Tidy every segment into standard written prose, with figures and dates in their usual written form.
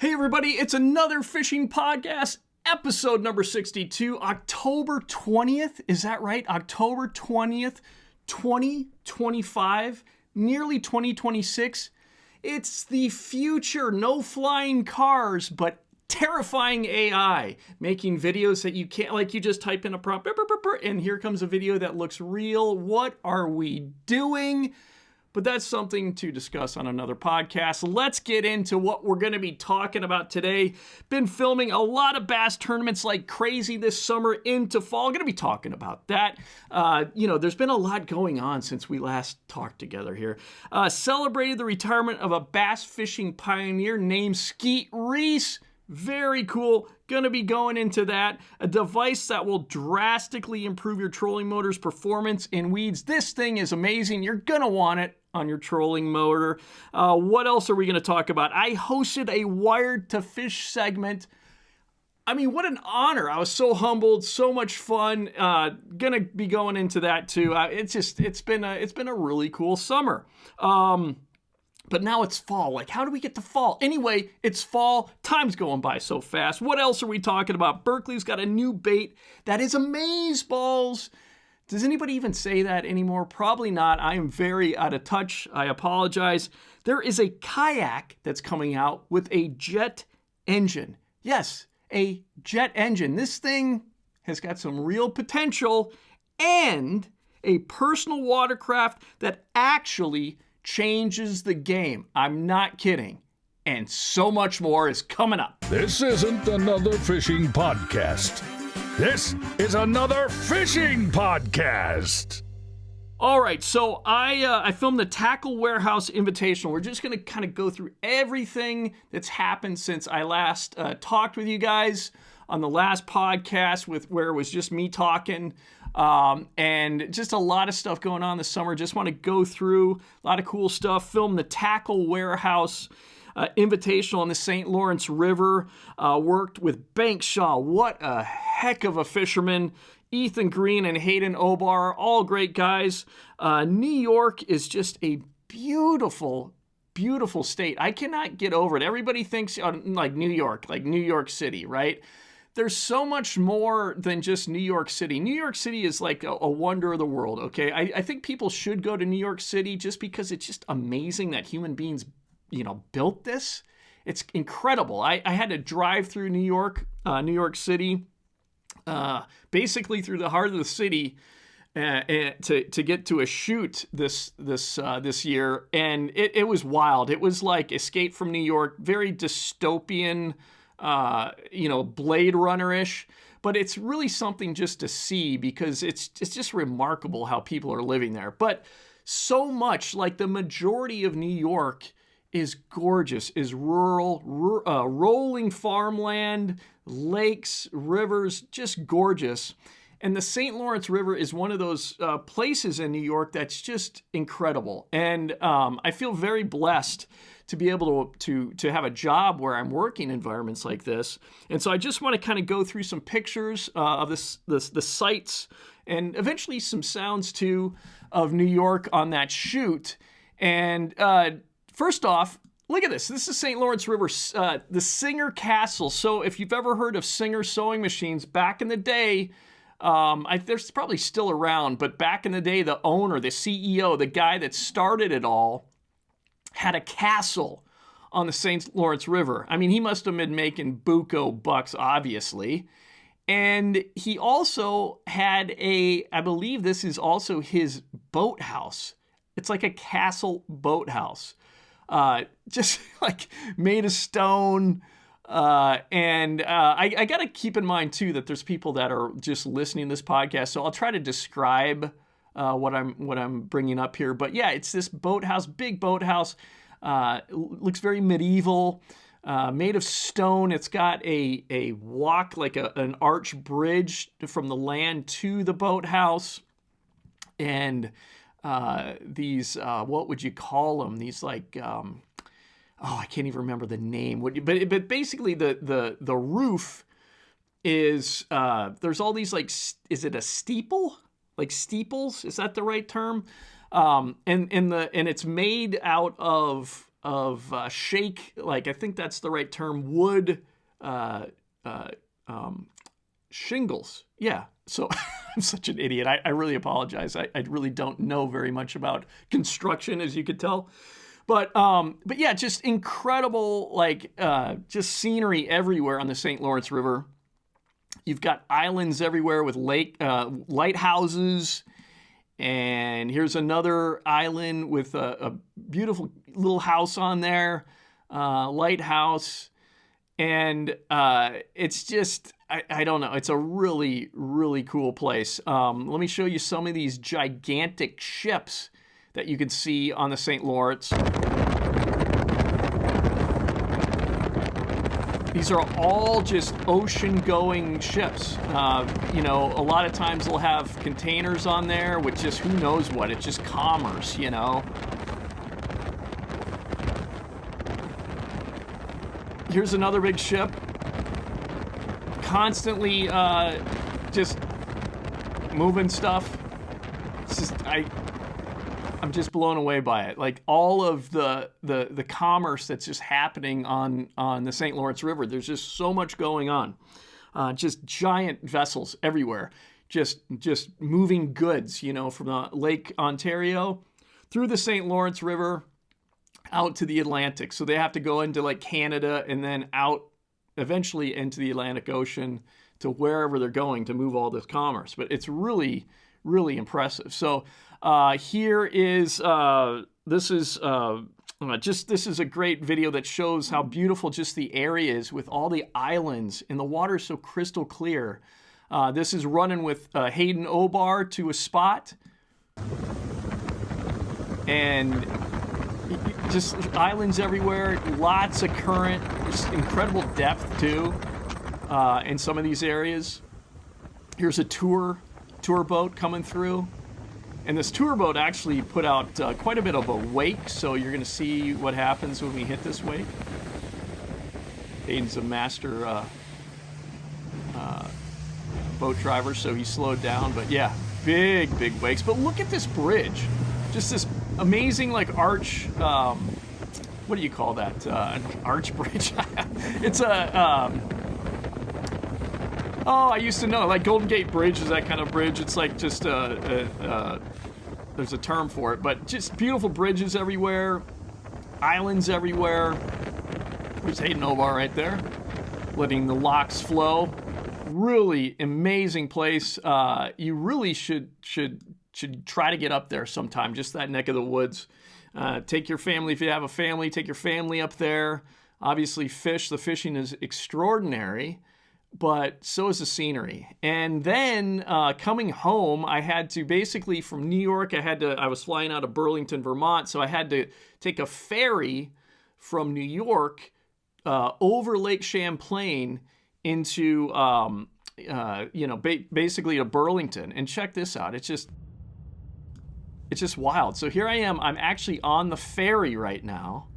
Hey everybody, it's another fishing podcast, episode number 62, October 20th. Is that right? October 20th, 2025, nearly 2026. It's the future, no flying cars, but terrifying AI, making videos that you can't, like you just type in a prompt, and here comes a video that looks real. What are we doing? But that's something to discuss on another podcast. Let's get into what we're going to be talking about today. Been filming a lot of bass tournaments like crazy this summer into fall. Going to be talking about that. There's been a lot going on since we last talked together here. Celebrated the retirement of a bass fishing pioneer named Skeet Reese. Very cool. Going to be going into that. A device that will drastically improve your trolling motor's performance in weeds. This thing is amazing. You're going to want it on your trolling motor. What else are we going to talk about? I hosted a Wired to Fish segment. I mean, what an honor. I was so humbled, so much fun. Gonna be going into that too. It's been a really cool summer. But now it's fall. Like, how do we get to fall? Anyway, it's fall. Time's going by so fast. What else are we talking about? Berkley's got a new bait that is amazeballs. Does anybody even say that anymore? Probably not. I am very out of touch. I apologize. There is a kayak that's coming out with a jet engine. Yes, a jet engine. This thing has got some real potential and a personal watercraft that actually changes the game. I'm not kidding. And so much more is coming up. This isn't another fishing podcast. This is another fishing podcast. All right, so I filmed the Tackle Warehouse Invitational. We're just going to kind of go through everything that's happened since I last talked with you guys on the last podcast where it was just me talking. And just a lot of stuff going on this summer. Just want to go through a lot of cool stuff. Film the Tackle Warehouse Invitational on the St. Lawrence River. Worked with Bankshaw. What a heck of a fisherman. Ethan Green and Hayden Obar, all great guys. New York is just a beautiful, beautiful state. I cannot get over it. Everybody thinks like New York City, right? There's so much more than just New York City. New York City is like a wonder of the world, okay? I think people should go to New York City just because it's just amazing that human beings, built this. It's incredible. I had to drive through New York City, basically through the heart of the city to get to a shoot this year, and it was wild. It was like Escape from New York, very dystopian, Blade Runner-ish, but it's really something just to see because it's just remarkable how people are living there. But so much, like the majority of New York is gorgeous, is rural, rolling farmland, lakes, rivers, just gorgeous. And the St. Lawrence River is one of those places in New York that's just incredible. And I feel very blessed to be able to have a job where I'm working environments like this. And so I just want to kind of go through some pictures of the sights and eventually some sounds too of New York on that shoot. And first off, look at this. This is St. Lawrence River, the Singer Castle. So if you've ever heard of Singer sewing machines, back in the day, there's probably still around, but back in the day, the owner, the CEO, the guy that started it all, had a castle on the St. Lawrence River. I mean, he must have been making buco bucks, obviously. And he also had I believe this is also his boathouse. It's like a castle boathouse. Just like made of stone. And I got to keep in mind, too, that there's people that are just listening to this podcast. So I'll try to describe what I'm bringing up here. But yeah, it's this boathouse, big boathouse. Looks very medieval, made of stone. It's got a walk, like an arch bridge from the land to the boathouse. And these, what would you call them? These like... I can't even remember the name. But basically the roof is there's all these like, is it a steeple? Like steeples? Is that the right term? And it's made out of shake, like I think that's the right term, wood shingles. Yeah. So I'm such an idiot. I really apologize. I really don't know very much about construction, as you could tell. But yeah, just incredible, like just scenery everywhere on the St. Lawrence River. You've got islands everywhere with lighthouses. And here's another island with a beautiful little house on there, lighthouse. And it's just, I don't know, it's a really, really cool place. Let me show you some of these gigantic ships that you can see on the St. Lawrence. These are all just ocean-going ships. You know, a lot of times they'll have containers on there with just who knows what. It's just commerce, you know. Here's another big ship. Constantly just moving stuff. It's just, I'm just blown away by it. Like all of the commerce that's just happening on the St. Lawrence River. There's just so much going on. Just giant vessels everywhere. Just moving goods, you know, from the Lake Ontario through the St. Lawrence River out to the Atlantic. So they have to go into like Canada and then out eventually into the Atlantic Ocean to wherever they're going to move all this commerce. But it's really, really impressive. So here is, this is a great video that shows how beautiful just the area is with all the islands and the water is so crystal clear. This is running with Hayden O-bar to a spot. And just islands everywhere, lots of current, just incredible depth too in some of these areas. Here's a tour boat coming through. And this tour boat actually put out quite a bit of a wake, so you're going to see what happens when we hit this wake. Hayden's a master boat driver, so he slowed down. But yeah, big wakes. But look at this bridge. Just this amazing, like, arch, what do you call that? An arch bridge? It's a, oh, I used to know, like Golden Gate Bridge is that kind of bridge. It's like just there's a term for it, but just beautiful bridges everywhere, islands everywhere. There's Hayden O-bar right there, letting the locks flow. Really amazing place. You really should try to get up there sometime, just that neck of the woods. Take your family, if you have a family, take your family up there. Obviously fish, the fishing is extraordinary, but so is the scenery. And then coming home, I had to basically from New York, I was flying out of Burlington, Vermont, so I had to take a ferry from New York over Lake Champlain into, basically to Burlington. And check this out. It's just wild. So here I am. I'm actually on the ferry right now.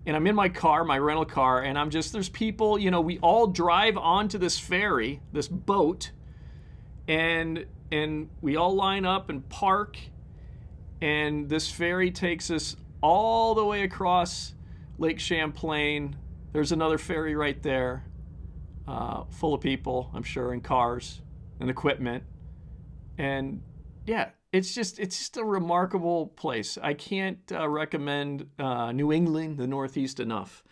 And I'm in my car, my rental car, and there's people, you know, we all drive onto this ferry, this boat, and we all line up and park, and this ferry takes us all the way across Lake Champlain. There's another ferry right there, full of people, I'm sure, and cars and equipment. And yeah, it's just a remarkable place. I can't recommend New England, the Northeast, enough.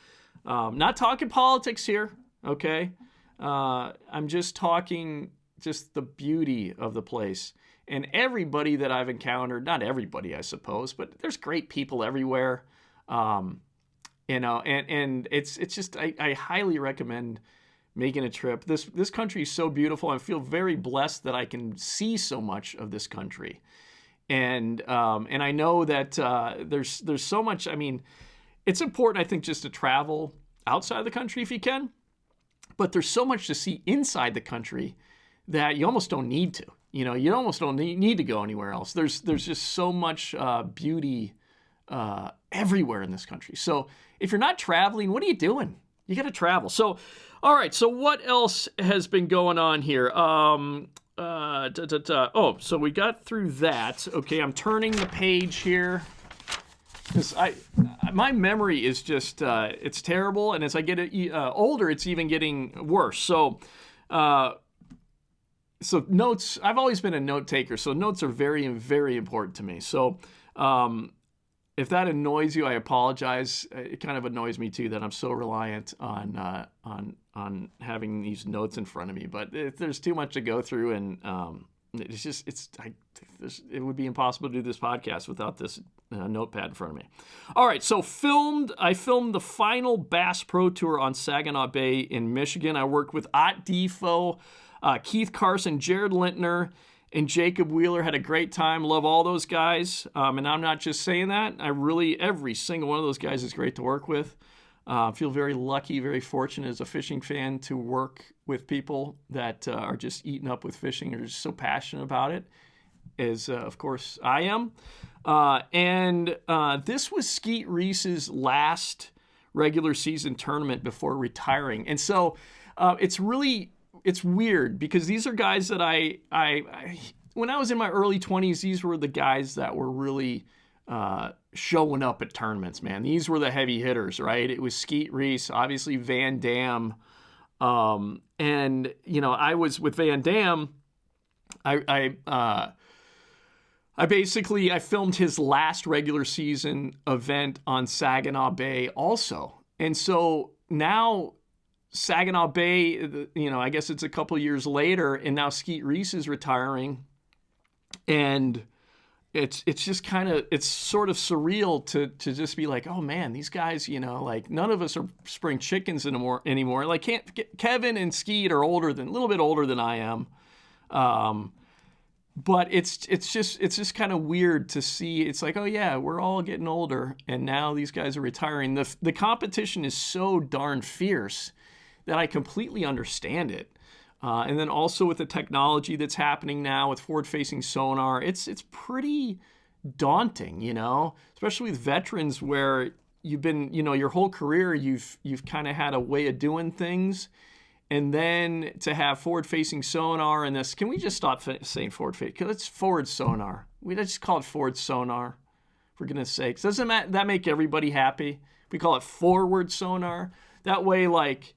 Not talking politics here, okay? I'm just talking just the beauty of the place. And everybody that I've encountered, not everybody, I suppose, but there's great people everywhere. And it's just, I highly recommend making a trip. This country is so beautiful. I feel very blessed that I can see so much of this country. And I know that there's so much. I mean, it's important, I think, just to travel outside the country if you can. But there's so much to see inside the country that you almost don't need to. You know, you almost don't need to go anywhere else. There's just so much beauty everywhere in this country. So if you're not traveling, what are you doing? You got to travel. So, all right. So what else has been going on here? Oh, so we got through that. Okay, I'm turning the page here. because my memory is just it's terrible, and as I get older, it's even getting worse. So notes. I've always been a note taker, so notes are very, very important to me. So if that annoys you, I apologize. It kind of annoys me too that I'm so reliant on having these notes in front of me. But there's too much to go through, and it would be impossible to do this podcast without this notepad in front of me. All right, so I filmed the final Bass Pro Tour on Saginaw Bay in Michigan. I worked with Ott Defo, Keith Carson, Jared Lintner, and Jacob Wheeler. Had a great time. Love all those guys. And I'm not just saying that. Every single one of those guys is great to work with. I feel very lucky, very fortunate as a fishing fan to work with people that are just eaten up with fishing or just so passionate about it, as of course I am. And this was Skeet Reese's last regular season tournament before retiring. And so it's weird because these are guys that I when I was in my early 20s, these were the guys that were really showing up at tournaments, man. These were the heavy hitters, right? It was Skeet Reese, obviously Van Dam. And, I was with Van Dam. I filmed his last regular season event on Saginaw Bay also. And so now Saginaw Bay, I guess it's a couple years later, and now Skeet Reese is retiring. And it's just it's sort of surreal to just be like, oh man, these guys, like none of us are spring chickens anymore. Like Kevin and Skeet are a little bit older than I am. But it's just kind of weird to see. It's like, oh yeah, we're all getting older, and now these guys are retiring. The competition is so darn fierce that I completely understand it. And then also with the technology that's happening now with forward-facing sonar, it's pretty daunting, especially with veterans where you've been, your whole career, you've kind of had a way of doing things. And then to have forward-facing sonar and this, can we just stop saying forward-facing? Because it's forward sonar. Let's just call it forward sonar, for goodness sakes. Doesn't that make everybody happy? We call it forward sonar. That way, like,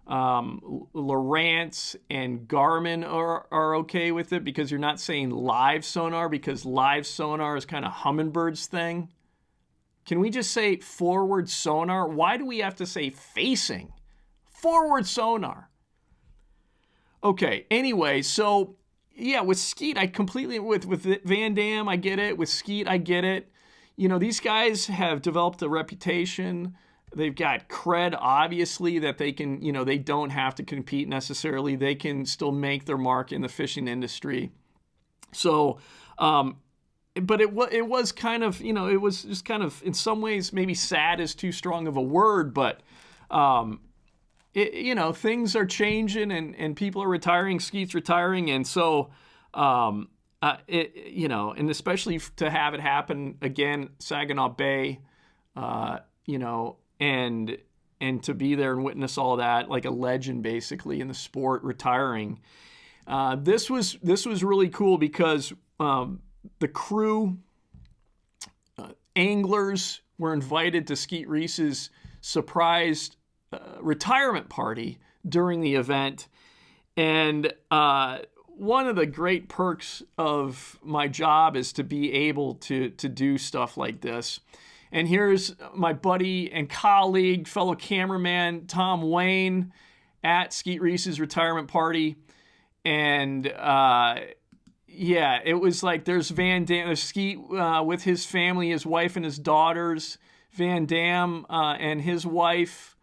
Lowrance and Garmin are okay with it because you're not saying live sonar, because live sonar is kind of Hummingbird's thing. Can we just say forward sonar? Why do we have to say facing? Forward sonar. Okay, anyway, so yeah, with Skeet, I completely, with Van Dam, I get it. With Skeet, I get it. These guys have developed a reputation. They've got cred, obviously, that they can, they don't have to compete necessarily. They can still make their mark in the fishing industry. So, but it was kind of, it was just kind of, in some ways, maybe sad is too strong of a word, but, things are changing and people are retiring, Skeet's retiring. And so, and especially to have it happen again, Saginaw Bay, and to be there and witness all that, like a legend basically in the sport retiring. This was really cool because the crew, anglers were invited to Skeet Reese's surprise retirement party during the event. And one of the great perks of my job is to be able to do stuff like this. And here's my buddy and colleague, fellow cameraman, Tom Wayne, at Skeet Reese's retirement party. And it was like there's Van Dam, there's Skeet with his family, his wife and his daughters, Van Dam and his wife.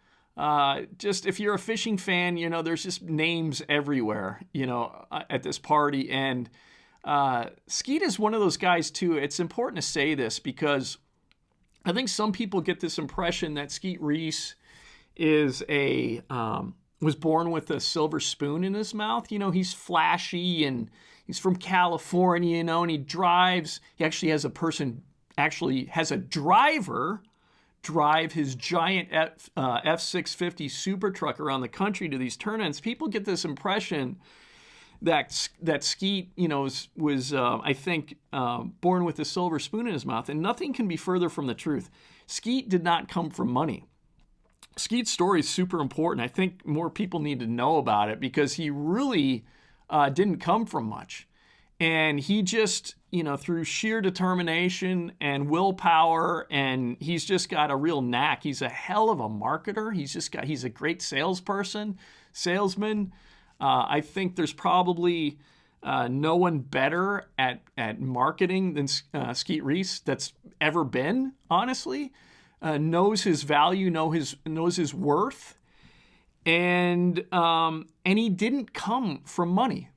Just if you're a fishing fan, there's just names everywhere, at this party. And Skeet is one of those guys too. It's important to say this because I think some people get this impression that Skeet Reese is was born with a silver spoon in his mouth. He's flashy and he's from California, and he drives. He actually has a driver drive his giant F650 super truck around the country to these tournaments. People get this impression that Skeet, was I think, born with a silver spoon in his mouth, and nothing can be further from the truth. Skeet did not come from money. Skeet's story is super important. I think more people need to know about it because he really didn't come from much. And he just, through sheer determination and willpower, and he's just got a real knack. He's a hell of a marketer. He's a great salesman. I think there's probably no one better at marketing than Skeet Reese that's ever been, honestly. Knows his value, knows his worth, and he didn't come from money.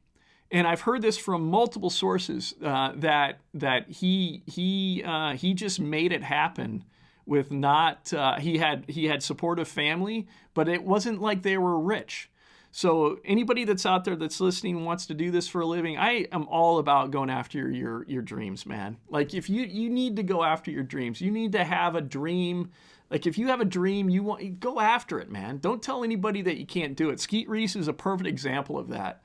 And I've heard this from multiple sources that he just made it happen with not he had supportive family, but it wasn't like they were rich. So anybody that's out there that's listening and wants to do this for a living, I am all about going after your dreams, man. Like if you need to go after your dreams, you need to have a dream. Like if you have a dream, go after it, man. Don't tell anybody that you can't do it. Skeet Reese is a perfect example of that.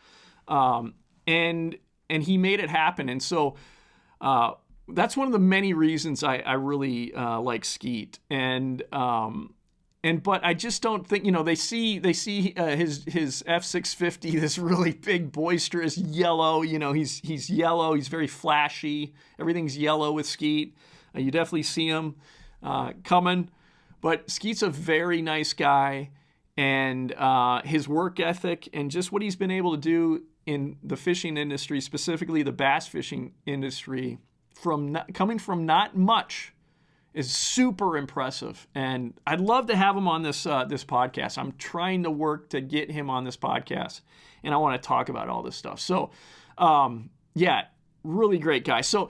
And he made it happen. And so that's one of the many reasons I really like Skeet. But I just don't think, they see his F650, this really big, boisterous yellow. He's yellow. He's very flashy. Everything's yellow with Skeet. You definitely see him coming. But Skeet's a very nice guy, and his work ethic and just what he's been able to do in the fishing industry, specifically the bass fishing industry, coming from not much, is super impressive. And I'd love to have him on this podcast. I'm trying to work to get him on this podcast, and I want to talk about all this stuff. So, really great guy. So,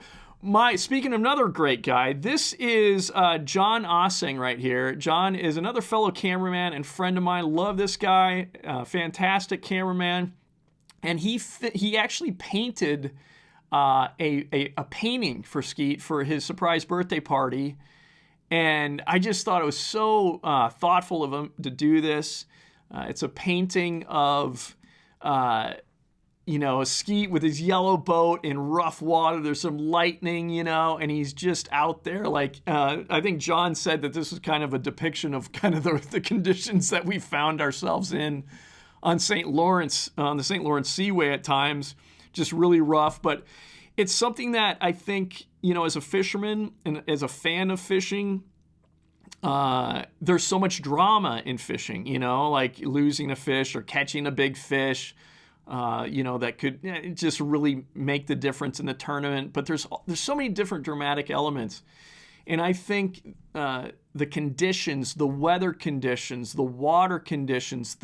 speaking of another great guy, this is John Ossing right here. John is another fellow cameraman and friend of mine. Love this guy. Fantastic cameraman. And he actually painted a painting for Skeet for his surprise birthday party. And I just thought it was so thoughtful of him to do this. It's a painting of, a Skeet with his yellow boat in rough water. There's some lightning, and he's just out there. Like, I think John said that this was kind of a depiction of kind of the conditions that we found ourselves in on St. Lawrence, on the St. Lawrence Seaway at times, just really rough. But it's something that I think, as a fisherman and as a fan of fishing, there's so much drama in fishing, like losing a fish or catching a big fish, that could just really make the difference in the tournament. But there's so many different dramatic elements. And I think the conditions, the weather conditions, the water conditions,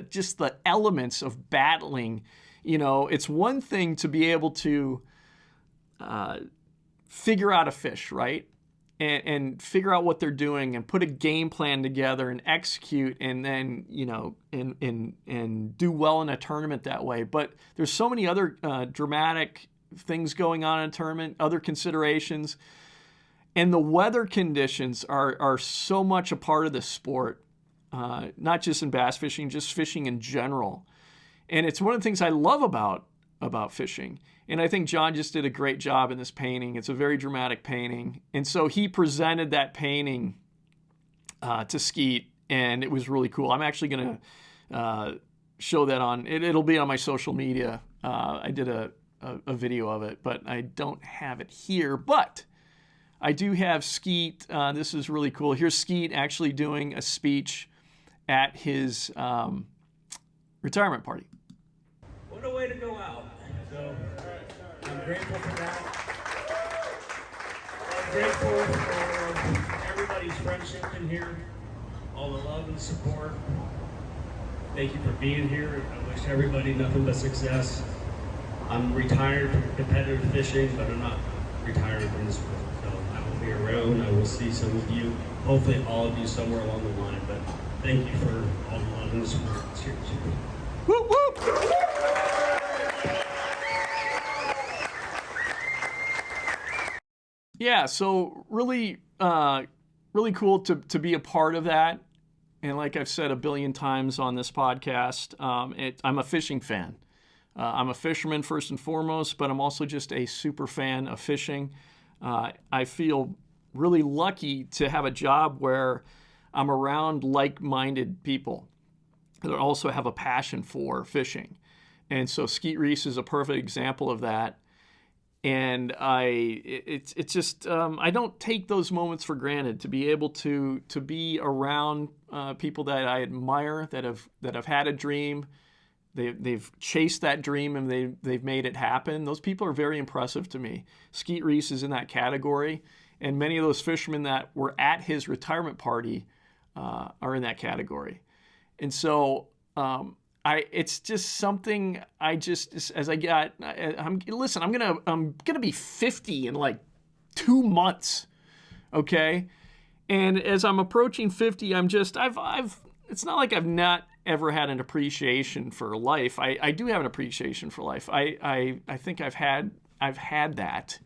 just the elements of battling, it's one thing to be able to figure out a fish, right? And figure out what they're doing and put a game plan together and execute and then, and do well in a tournament that way. But there's so many other dramatic things going on in a tournament, other considerations. And the weather conditions are so much a part of the sport, not just in bass fishing, just fishing in general. And it's one of the things I love about fishing. And I think John just did a great job in this painting. It's a very dramatic painting. And so he presented that painting to Skeet, and it was really cool. I'm actually going to show that on, it'll be on my social media. I did a video of it, but I don't have it here. But I do have Skeet. This is really cool. Here's Skeet actually doing a speech at his retirement party. What a way to go out. So I'm grateful for that. I'm grateful for everybody's friendship in here, all the love and support. Thank you for being here. I wish everybody nothing but success. I'm retired from competitive fishing, but I'm not retired from this world. So I will be around. I will see some of you, hopefully all of you somewhere along the line. But thank you for all the love and support. Cheers. Whoop, whoop. Yeah, so really cool to be a part of that. And like I've said a billion times on this podcast, I'm a fishing fan. I'm a fisherman first and foremost, but I'm also just a super fan of fishing. I feel really lucky to have a job where I'm around like-minded people that also have a passion for fishing. And so Skeet Reese is a perfect example of that. And it's just I don't take those moments for granted, to be able to be around people that I admire, that have had a dream, they've chased that dream, and they've made it happen. Those people are very impressive to me. Skeet Reese is in that category, and many of those fishermen that were at his retirement party are in that category. And so it's just something I'm gonna be 50 in like 2 months, okay? And as I'm approaching 50, it's not like I've not ever had an appreciation for life. I do have an appreciation for life. I think I've had that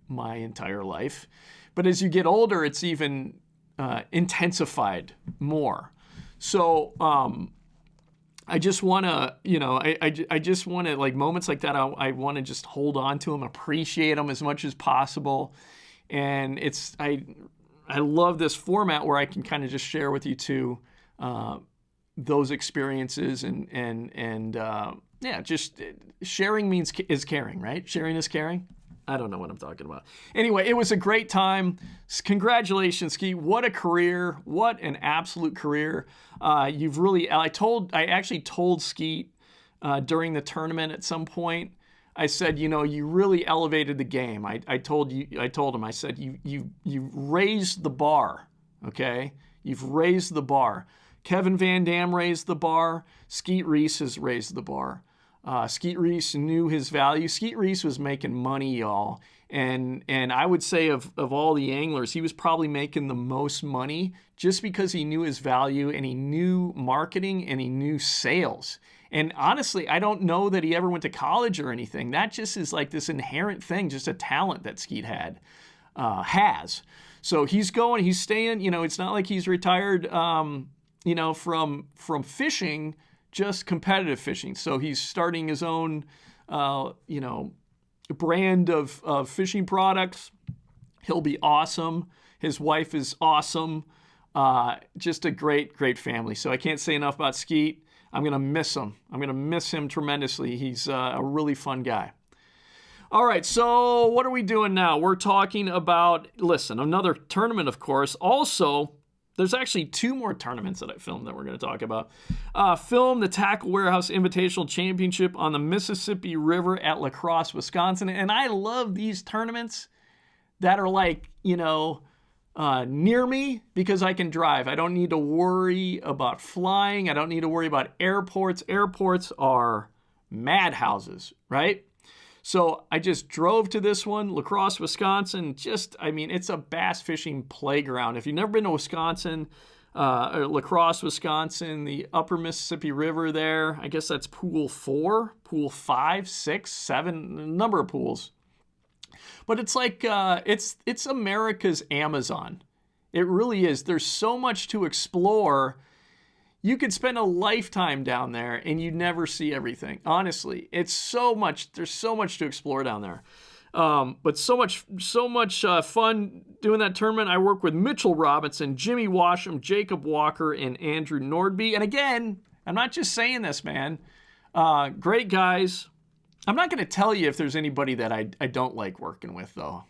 my entire life, but as you get older, it's even intensified more. So I just want to, I just want to, like, moments like that, I want to just hold on to them, appreciate them as much as possible. And I love this format where I can kind of just share with you too those experiences and just sharing is caring, right? Sharing is caring. I don't know what I'm talking about. Anyway, it was a great time. Congratulations, Skeet. What a career. What an absolute career. I actually told Skeet during the tournament at some point, I said, you really elevated the game. I told him, I said, you raised the bar, okay? You've raised the bar. Kevin Van Dam raised the bar. Skeet Reese has raised the bar. Skeet Reese knew his value. Skeet Reese was making money, y'all. And I would say of all the anglers, he was probably making the most money just because he knew his value, and he knew marketing, and he knew sales. And honestly, I don't know that he ever went to college or anything. That just is like this inherent thing, just a talent that Skeet has. So he's staying, it's not like he's retired, from fishing, just competitive fishing. So he's starting his own, brand of fishing products. He'll be awesome. His wife is awesome. Just a great, great family. So I can't say enough about Skeet. I'm going to miss him. I'm going to miss him tremendously. He's a really fun guy. All right, so what are we doing now? We're talking about, another tournament, of course. Also, there's actually 2 more tournaments that I filmed that we're going to talk about. Filmed the Tackle Warehouse Invitational Championship on the Mississippi River at La Crosse, Wisconsin. And I love these tournaments that are like, near me, because I can drive. I don't need to worry about flying. I don't need to worry about airports. Airports are madhouses, right? So I just drove to this one, La Crosse, Wisconsin. It's a bass fishing playground. If you've never been to Wisconsin, or La Crosse, Wisconsin, the upper Mississippi River there, I guess that's pool 4, pool 5, 6, 7, a number of pools. But it's like, it's America's Amazon. It really is. There's so much to explore. You could spend a lifetime down there and you'd never see everything. Honestly, there's so much to explore down there. But so much fun doing that tournament. I work with Mitchell Robinson, Jimmy Washam, Jacob Walker, and Andrew Nordby. And again, I'm not just saying this, man. Great guys. I'm not going to tell you if there's anybody that I don't like working with, though.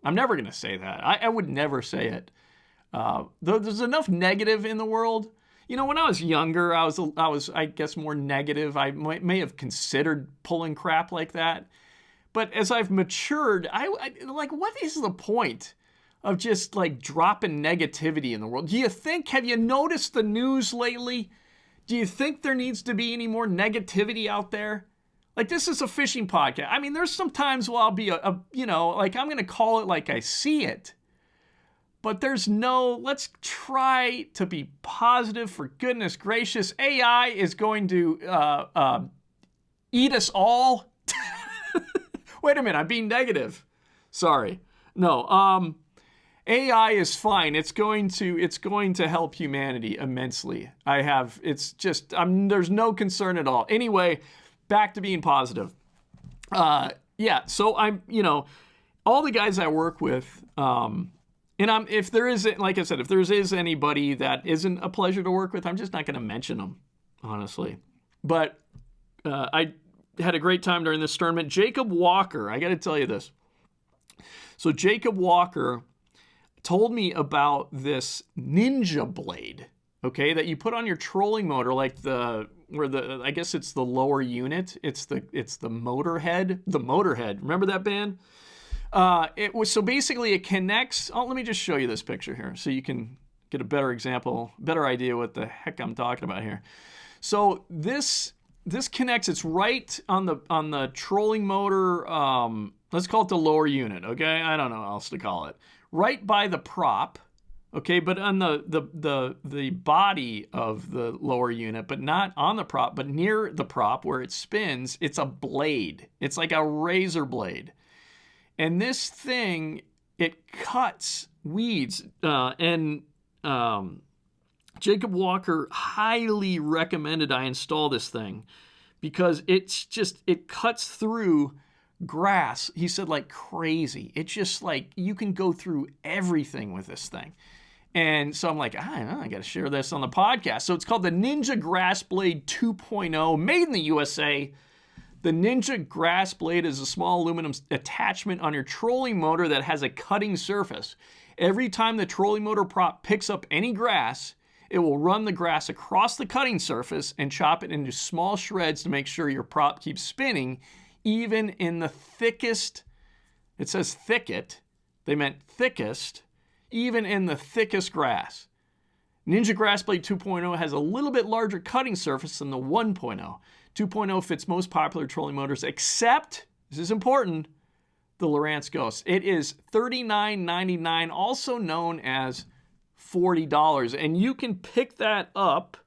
I'm never going to say that. I would never say it. There's enough negative in the world. When I was younger, I was, I guess, more negative. I may have considered pulling crap like that. But as I've matured, I what is the point of just like dropping negativity in the world? Have you noticed the news lately? Do you think there needs to be any more negativity out there? Like, this is a fishing podcast. There's some times where I'll be I'm going to call it like I see it. But let's try to be positive, for goodness gracious. AI is going to eat us all. Wait a minute, I'm being negative. Sorry. No, AI is fine. It's going to help humanity immensely. There's no concern at all. Anyway, back to being positive. Yeah, so I'm, all the guys I work with, and if there is, like I said, if there is anybody that isn't a pleasure to work with, I'm just not going to mention them, honestly. But I had a great time during this tournament. Jacob Walker, I got to tell you this. So Jacob Walker told me about this ninja blade, okay, that you put on your trolling motor, like I guess it's the lower unit. It's the Motorhead. The Motorhead. Remember that band? So basically it connects. Oh, let me just show you this picture here so you can get a better idea what the heck I'm talking about here. So this connects. It's right on the trolling motor. Let's call it the lower unit. Okay, I don't know what else to call it. Right by the prop. Okay, but on the body of the lower unit, but not on the prop, but near the prop where it spins, it's a blade. It's like a razor blade. And this thing, it cuts weeds. And Jacob Walker highly recommended I install this thing because it cuts through grass. He said like crazy. It's just like you can go through everything with this thing. And so I'm like, I got to share this on the podcast. So it's called the Ninja Grass Blade 2.0, made in the USA. The Ninja Grass Blade is a small aluminum attachment on your trolling motor that has a cutting surface. Every time the trolling motor prop picks up any grass, it will run the grass across the cutting surface and chop it into small shreds to make sure your prop keeps spinning, even in the thickest, it says thicket, they meant thickest, even in the thickest grass. Ninja Grass Blade 2.0 has a little bit larger cutting surface than the 1.0. 2.0 fits most popular trolling motors except, this is important, the Lowrance Ghost. It is $39.99, also known as $40. And you can pick that up.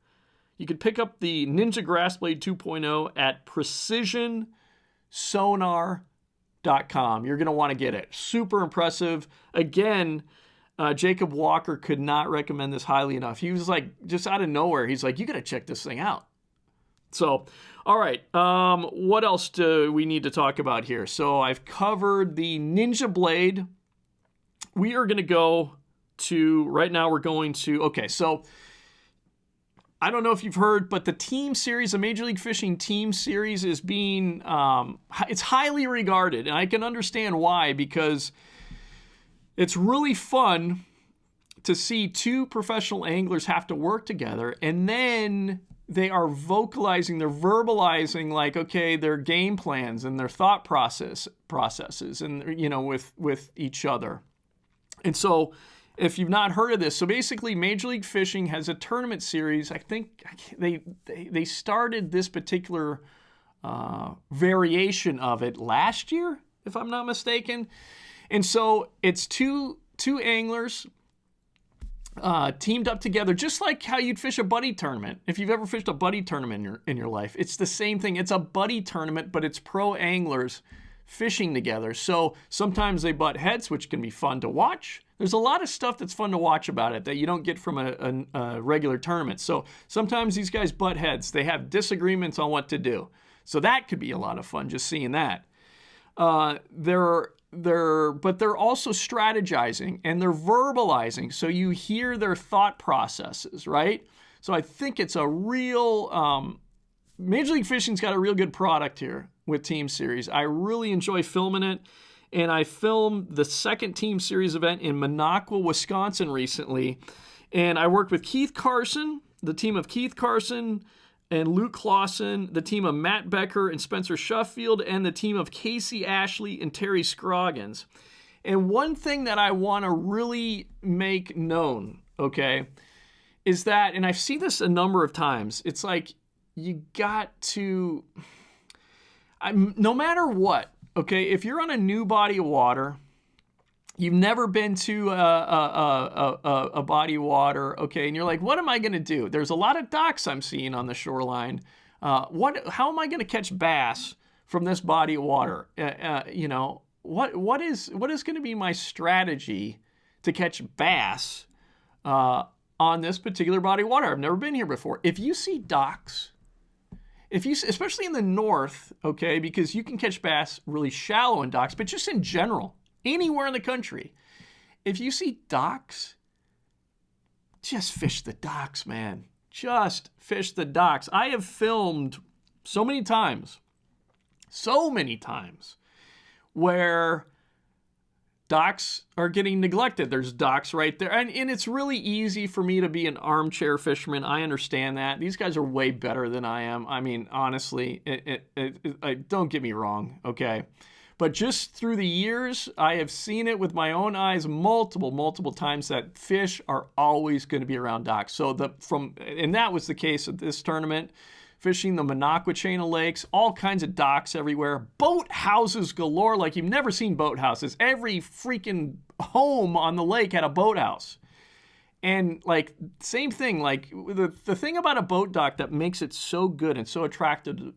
You can pick up the Ninja Grass Blade 2.0 at precisionsonar.com. You're going to want to get it. Super impressive. Again, Jacob Walker could not recommend this highly enough. He was like, just out of nowhere, he's like, you got to check this thing out. So, all right, what else do we need to talk about here? So I've covered the Ninja Blade. We are going to go to, right now we're going to, okay, so I don't know if you've heard, but the team series, the Major League Fishing team series is being, it's highly regarded, and I can understand why, because it's really fun to see two professional anglers have to work together, and then they are verbalizing like, okay, their game plans and their thought processes and, with each other. And so if you've not heard of this, so basically Major League Fishing has a tournament series. I think they started this particular variation of it last year, if I'm not mistaken. And so it's two anglers teamed up together, just like how you'd fish a buddy tournament. If you've ever fished a buddy tournament in your life, it's the same thing. It's a buddy tournament, but it's pro anglers fishing together. So sometimes they butt heads, which can be fun to watch. There's a lot of stuff that's fun to watch about it that you don't get from a regular tournament. So sometimes these guys butt heads. They have disagreements on what to do. So that could be a lot of fun, just seeing that. They're also strategizing and they're verbalizing. So you hear their thought processes, right? So I think it's a real, Major League Fishing's got a real good product here with Team Series. I really enjoy filming it. And I filmed the second Team Series event in Minocqua, Wisconsin recently. And I worked with Keith Carson, the team of Keith Carson and Luke Clausen, the team of Matt Becker and Spencer Shuffield, and the team of Casey Ashley and Terry Scroggins. And one thing that I want to really make known, okay, is that, and I've seen this a number of times, it's like you got to, no matter what, okay, if you're on a new body of water, you've never been to a body of water, okay, and you're like, what am I going to do? There's a lot of docks I'm seeing on the shoreline. How am I going to catch bass from this body of water? What is going to be my strategy to catch bass on this particular body of water? I've never been here before. If you see docks especially in the north, okay, because you can catch bass really shallow in docks, but just in general, anywhere in the country, if you see docks, just fish the docks, man. Just fish the docks. I have filmed so many times, where docks are getting neglected. There's docks right there. And it's really easy for me to be an armchair fisherman. I understand that. These guys are way better than I am. I mean, honestly, don't get me wrong, okay? But just through the years, I have seen it with my own eyes multiple times that fish are always going to be around docks. And that was the case at this tournament. Fishing the Minocqua chain of lakes, all kinds of docks everywhere, boat houses galore, like you've never seen boat houses. Every freaking home on the lake had a boathouse. And like, same thing, like the thing about a boat dock that makes it so good and so attractive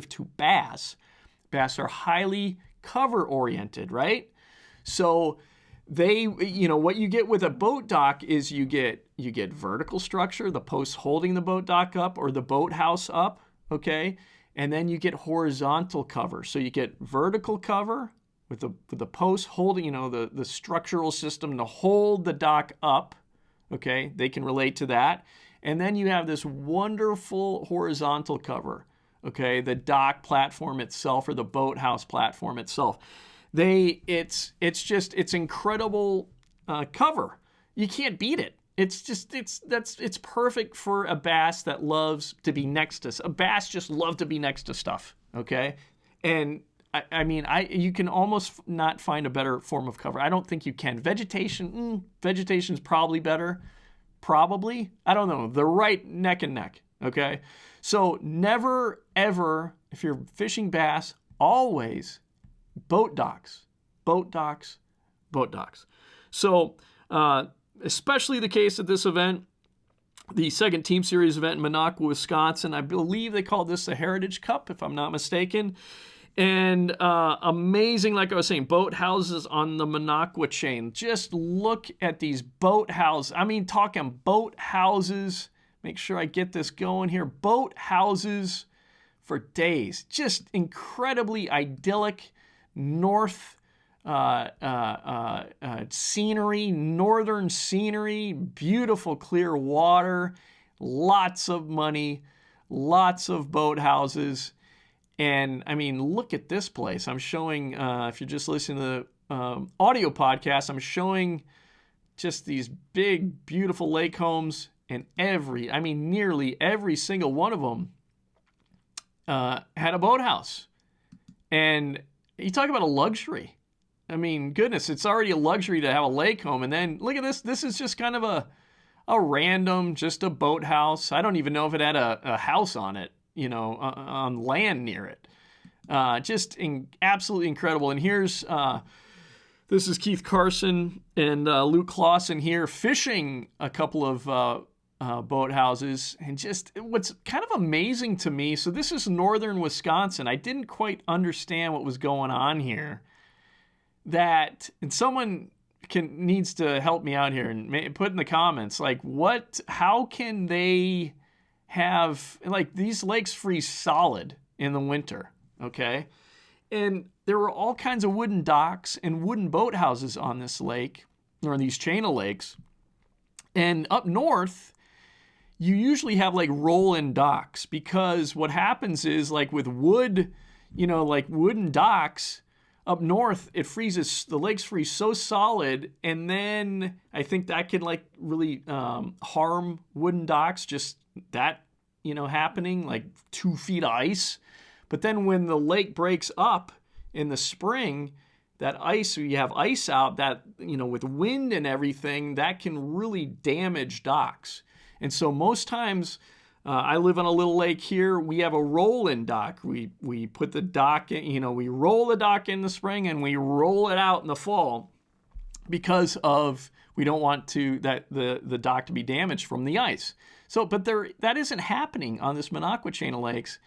to bass are highly cover oriented, right? So what you get with a boat dock is you get vertical structure, the posts holding the boat dock up or the boathouse up, okay? And then you get horizontal cover. So you get vertical cover with the posts holding, the structural system to hold the dock up, okay? They can relate to that. And then you have this wonderful horizontal cover, okay? The dock platform itself or the boathouse platform itself. It's incredible cover. You can't beat it. It's perfect for a bass that loves to be next to. A bass just love to be next to stuff. Okay, and you can almost not find a better form of cover. I don't think you can. Vegetation's probably better. Probably, I don't know. They're right neck and neck. Okay, so never ever, if you're fishing bass, always boat docks. So, especially the case at this event, the second team series event in Minocqua, Wisconsin. I believe they call this the Heritage Cup, if I'm not mistaken. And amazing, like I was saying, boat houses on the Minocqua chain. Just look at these boat houses. I mean, talking boat houses. Make sure I get this going here. Boat houses for days. Just incredibly idyllic north scenery, northern scenery, beautiful clear water, lots of money, lots of boat houses. And I mean, look at this place. I'm showing, if you're just listening to the audio podcast, I'm showing just these big, beautiful lake homes, and nearly every single one of them had a boathouse. And you talk about a luxury. I mean, goodness, it's already a luxury to have a lake home. And then look at this. This is just kind of a random, just a boathouse. I don't even know if it had a house on it, on land near it. Absolutely incredible. And here's, this is Keith Carson and Luke Clausen here fishing a couple of boathouses. And just what's kind of amazing to me, so this is northern Wisconsin. I didn't quite understand what was going on here. And someone needs to help me out here and put in the comments, like, how can they have, like, these lakes freeze solid in the winter, okay? And there were all kinds of wooden docks and wooden boathouses on this lake, or these chain of lakes. And up north, you usually have like roll-in docks, because what happens is, like with wood, like wooden docks, up north, the lakes freeze so solid, and then I think that can like really harm wooden docks, just that, happening, like 2 feet of ice. But then when the lake breaks up in the spring, that ice, you have ice out, that, with wind and everything, that can really damage docks. And so most times, I live on a little lake here. We have a roll-in dock. We put the dock in, we roll the dock in the spring and we roll it out in the fall, because we don't want the dock to be damaged from the ice. So, but that isn't happening on this Minocqua chain of lakes.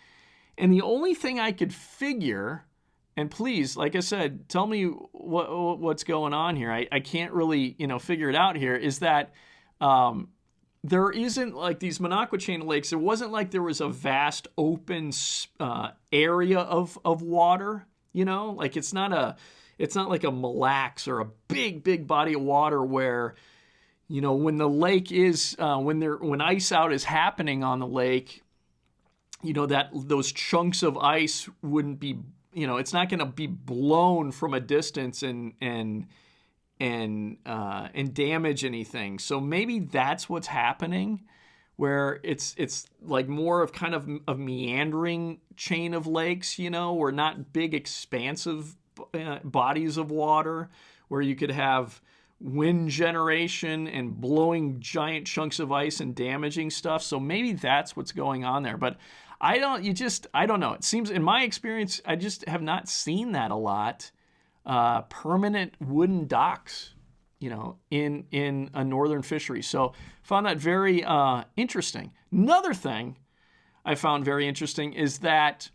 And the only thing I could figure, and please, like I said, tell me what's going on here. I can't really, figure it out here, is that there isn't like these Minocqua chain lakes. It wasn't like there was a vast open area of water. Like it's not like a Mille Lacs or a big body of water where, when the lake is when ice out is happening on the lake, that those chunks of ice wouldn't be, it's not going to be blown from a distance and damage anything. So maybe that's what's happening, where it's like more of kind of a meandering chain of lakes, or not big expansive bodies of water where you could have wind generation and blowing giant chunks of ice and damaging stuff. So maybe that's what's going on there. But I don't know. It seems, in my experience, I just have not seen that a lot. Permanent wooden docks, in a northern fishery. So found that very interesting. Another thing I found very interesting is that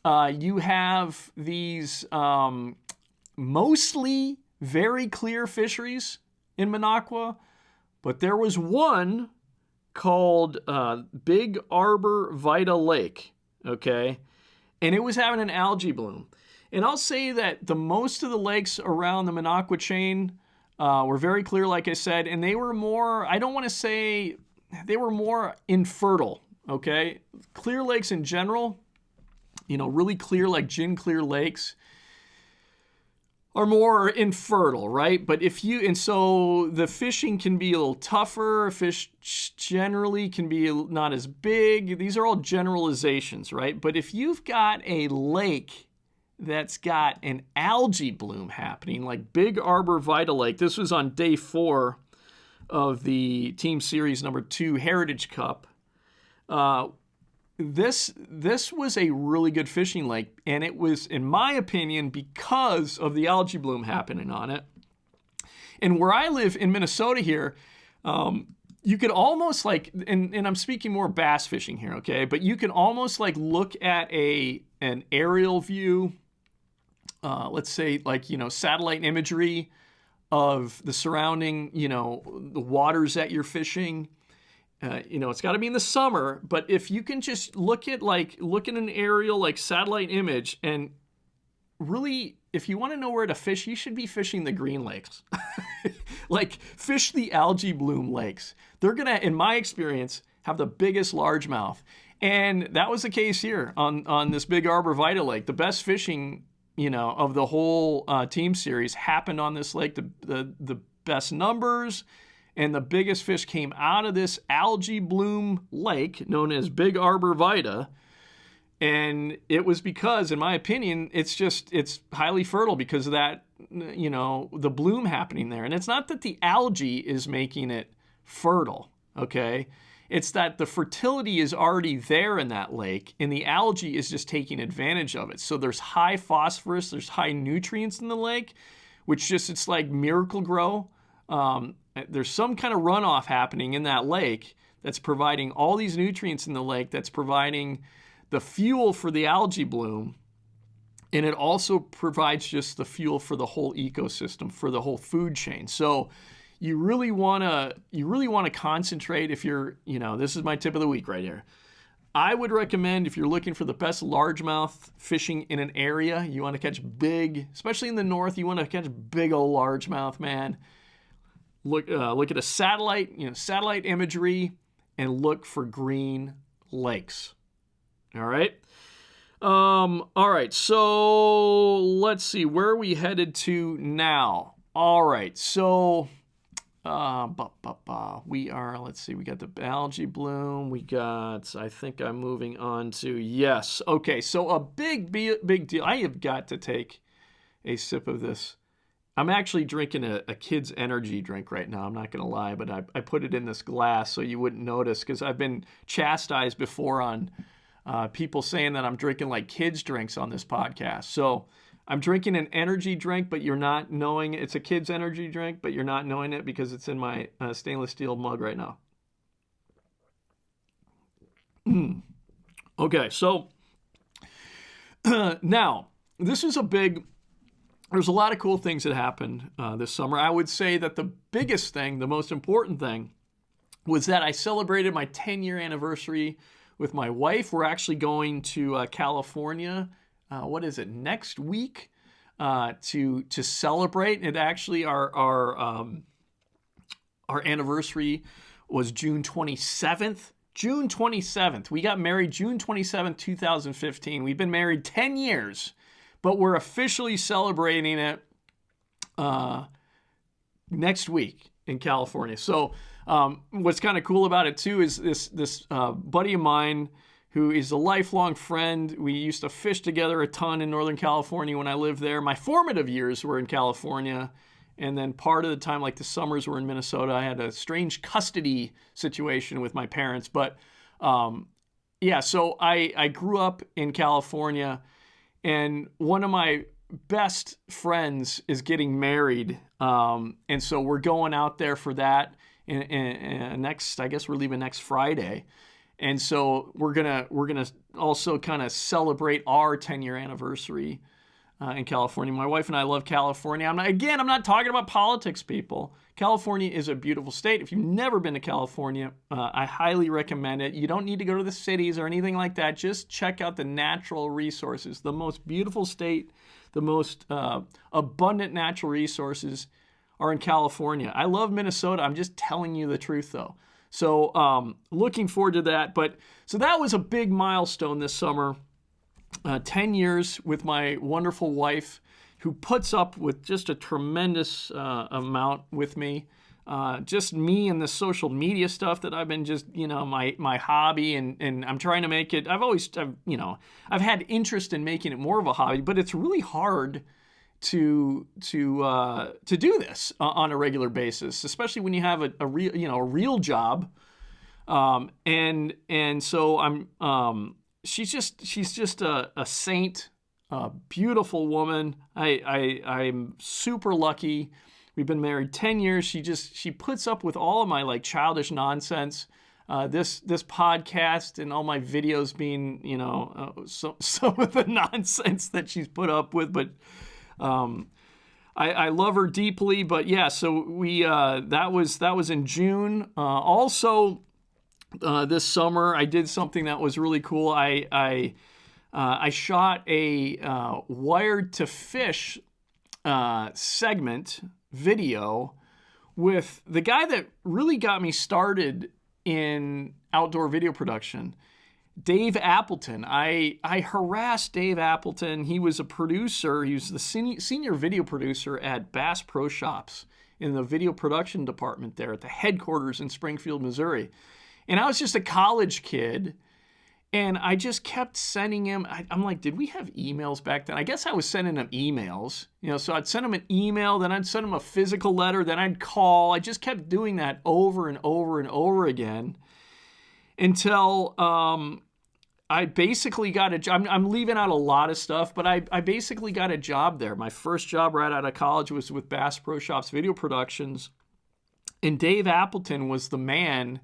you have these mostly very clear fisheries in Minocqua, but there was one called Big Arbor Vita Lake, okay? And it was having an algae bloom. And I'll say that the most of the lakes around the Minocqua chain were very clear, like I said, and they were more, I don't want to say, they were more infertile, okay? Clear lakes in general, really clear, like gin clear lakes, are more infertile, right? But so the fishing can be a little tougher. Fish generally can be not as big. These are all generalizations, right? But if you've got a lake that's got an algae bloom happening, like Big Arbor Vita Lake, this was on day 4 of the Team Series number 2 Heritage Cup. This was a really good fishing lake, and it was, in my opinion, because of the algae bloom happening on it. And where I live in Minnesota here, you could almost like, and I'm speaking more bass fishing here, okay? But you can almost like look at an aerial view, let's say like, satellite imagery of the surrounding, the waters that you're fishing. It's got to be in the summer, but if you can just look at an aerial like satellite image, and really, if you want to know where to fish, you should be fishing the green lakes. Like fish the algae bloom lakes. They're gonna, in my experience, have the biggest largemouth, and that was the case here on this Big Arbor Vita Lake. The best fishing, of the whole team series happened on this lake. The best numbers. And the biggest fish came out of this algae bloom lake known as Big Arbor Vita. And it was because, in my opinion, it's highly fertile because of that, the bloom happening there. And it's not that the algae is making it fertile, okay? It's that the fertility is already there in that lake, and the algae is just taking advantage of it. So there's high phosphorus, there's high nutrients in the lake, which it's like miracle grow. There's some kind of runoff happening in that lake that's providing all these nutrients in the lake, that's providing the fuel for the algae bloom, and it also provides just the fuel for the whole ecosystem, for the whole food chain. So you really want to concentrate. If you're, this is my tip of the week right here. I would recommend, if you're looking for the best largemouth fishing in an area, you want to catch big, especially in the north, you want to catch big old largemouth, man. Look at a satellite imagery, and look for green lakes. All right. All right. So let's see, where are we headed to now? All right. So, we are. Let's see. We got the algae bloom. I think I'm moving on to yes. Okay. So a big deal. I have got to take a sip of this. I'm actually drinking a kid's energy drink right now. I'm not going to lie, but I put it in this glass so you wouldn't notice, because I've been chastised before on people saying that I'm drinking like kids' drinks on this podcast. So I'm drinking an energy drink, but you're not knowing it's a kid's energy drink, but you're not knowing it because it's in my stainless steel mug right now. Okay, so now this is there's a lot of cool things that happened this summer. I would say that the biggest thing, the most important thing, was that I celebrated my 10-year anniversary with my wife. We're actually going to California. What is it, next week? To celebrate. And actually, our anniversary was June 27th. June 27th. We got married June 27th, 2015. We've been married 10 years, but we're officially celebrating it next week in California. So what's kind of cool about it too is this buddy of mine who is a lifelong friend. We used to fish together a ton in Northern California when I lived there. My formative years were in California. And then part of the time, like the summers, were in Minnesota. I had a strange custody situation with my parents. But yeah, so I grew up in California, and one of my best friends is getting married. And so we're going out there for that. And I guess we're leaving next Friday. And so we're gonna also kind of celebrate our 10-year anniversary in California. My wife and I love California. I'm not talking about politics, people. California is a beautiful state. If you've never been to California, I highly recommend it. You don't need to go to the cities or anything like that. Just check out the natural resources. The most beautiful state, the most abundant natural resources are in California. I love Minnesota. I'm just telling you the truth, though. So looking forward to that. So that was a big milestone this summer. 10 years with my wonderful wife, who puts up with just a tremendous amount with me. Just me and the social media stuff that I've been just, my hobby, and I'm trying to make it. I've had interest in making it more of a hobby, but it's really hard to do this on a regular basis, especially when you have a real job. And so she's just a saint, a beautiful woman. I'm super lucky. We've been married 10 years. She puts up with all of my like childish nonsense. This podcast and all my videos being, some of the nonsense that she's put up with, but I love her deeply. But yeah, so we that was in June. Also, this summer I did something that was really cool. I shot a Wired to Fish segment video with the guy that really got me started in outdoor video production, Dave Appleton. I harassed Dave Appleton. He was a producer. He was the senior video producer at Bass Pro Shops in the video production department there at the headquarters in Springfield, Missouri. And I was just a college kid, and I just kept sending him. I'm like, did we have emails back then? I guess I was sending him emails. So I'd send him an email, then I'd send him a physical letter, then I'd call. I just kept doing that over and over and over again until I basically got a job. I'm leaving out a lot of stuff, but I basically got a job there. My first job right out of college was with Bass Pro Shops Video Productions, and Dave Appleton was the man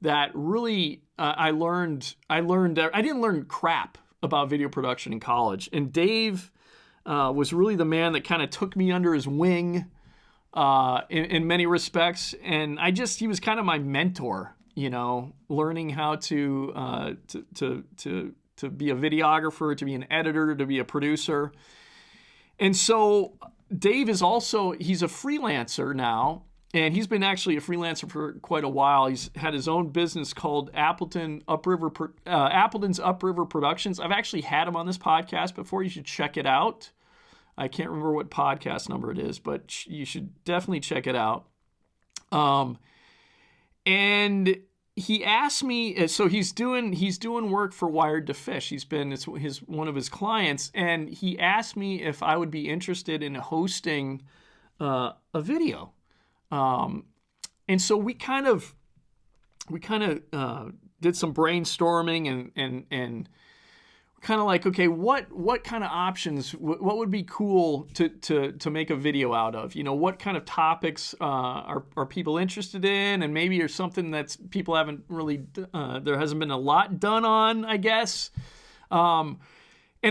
that really I learned. I didn't learn crap about video production in college, and Dave was really the man that kind of took me under his wing in many respects, and he was kind of my mentor. Learning how to be a videographer, to be an editor, to be a producer. And so Dave is he's a freelancer now, and he's been actually a freelancer for quite a while. He's had his own business called Appleton's Upriver Productions. I've actually had him on this podcast before. You should check it out. I can't remember what podcast number it is, but you should definitely check it out. And he asked me, so he's doing work for Wired to Fish. It's one of his clients, and he asked me if I would be interested in hosting a video. And so we kind of did some brainstorming and kind of like, okay, what kind of options, what would be cool to make a video out of? What kind of topics are people interested in? And maybe there's something that's people haven't really, there hasn't been a lot done on, I guess. And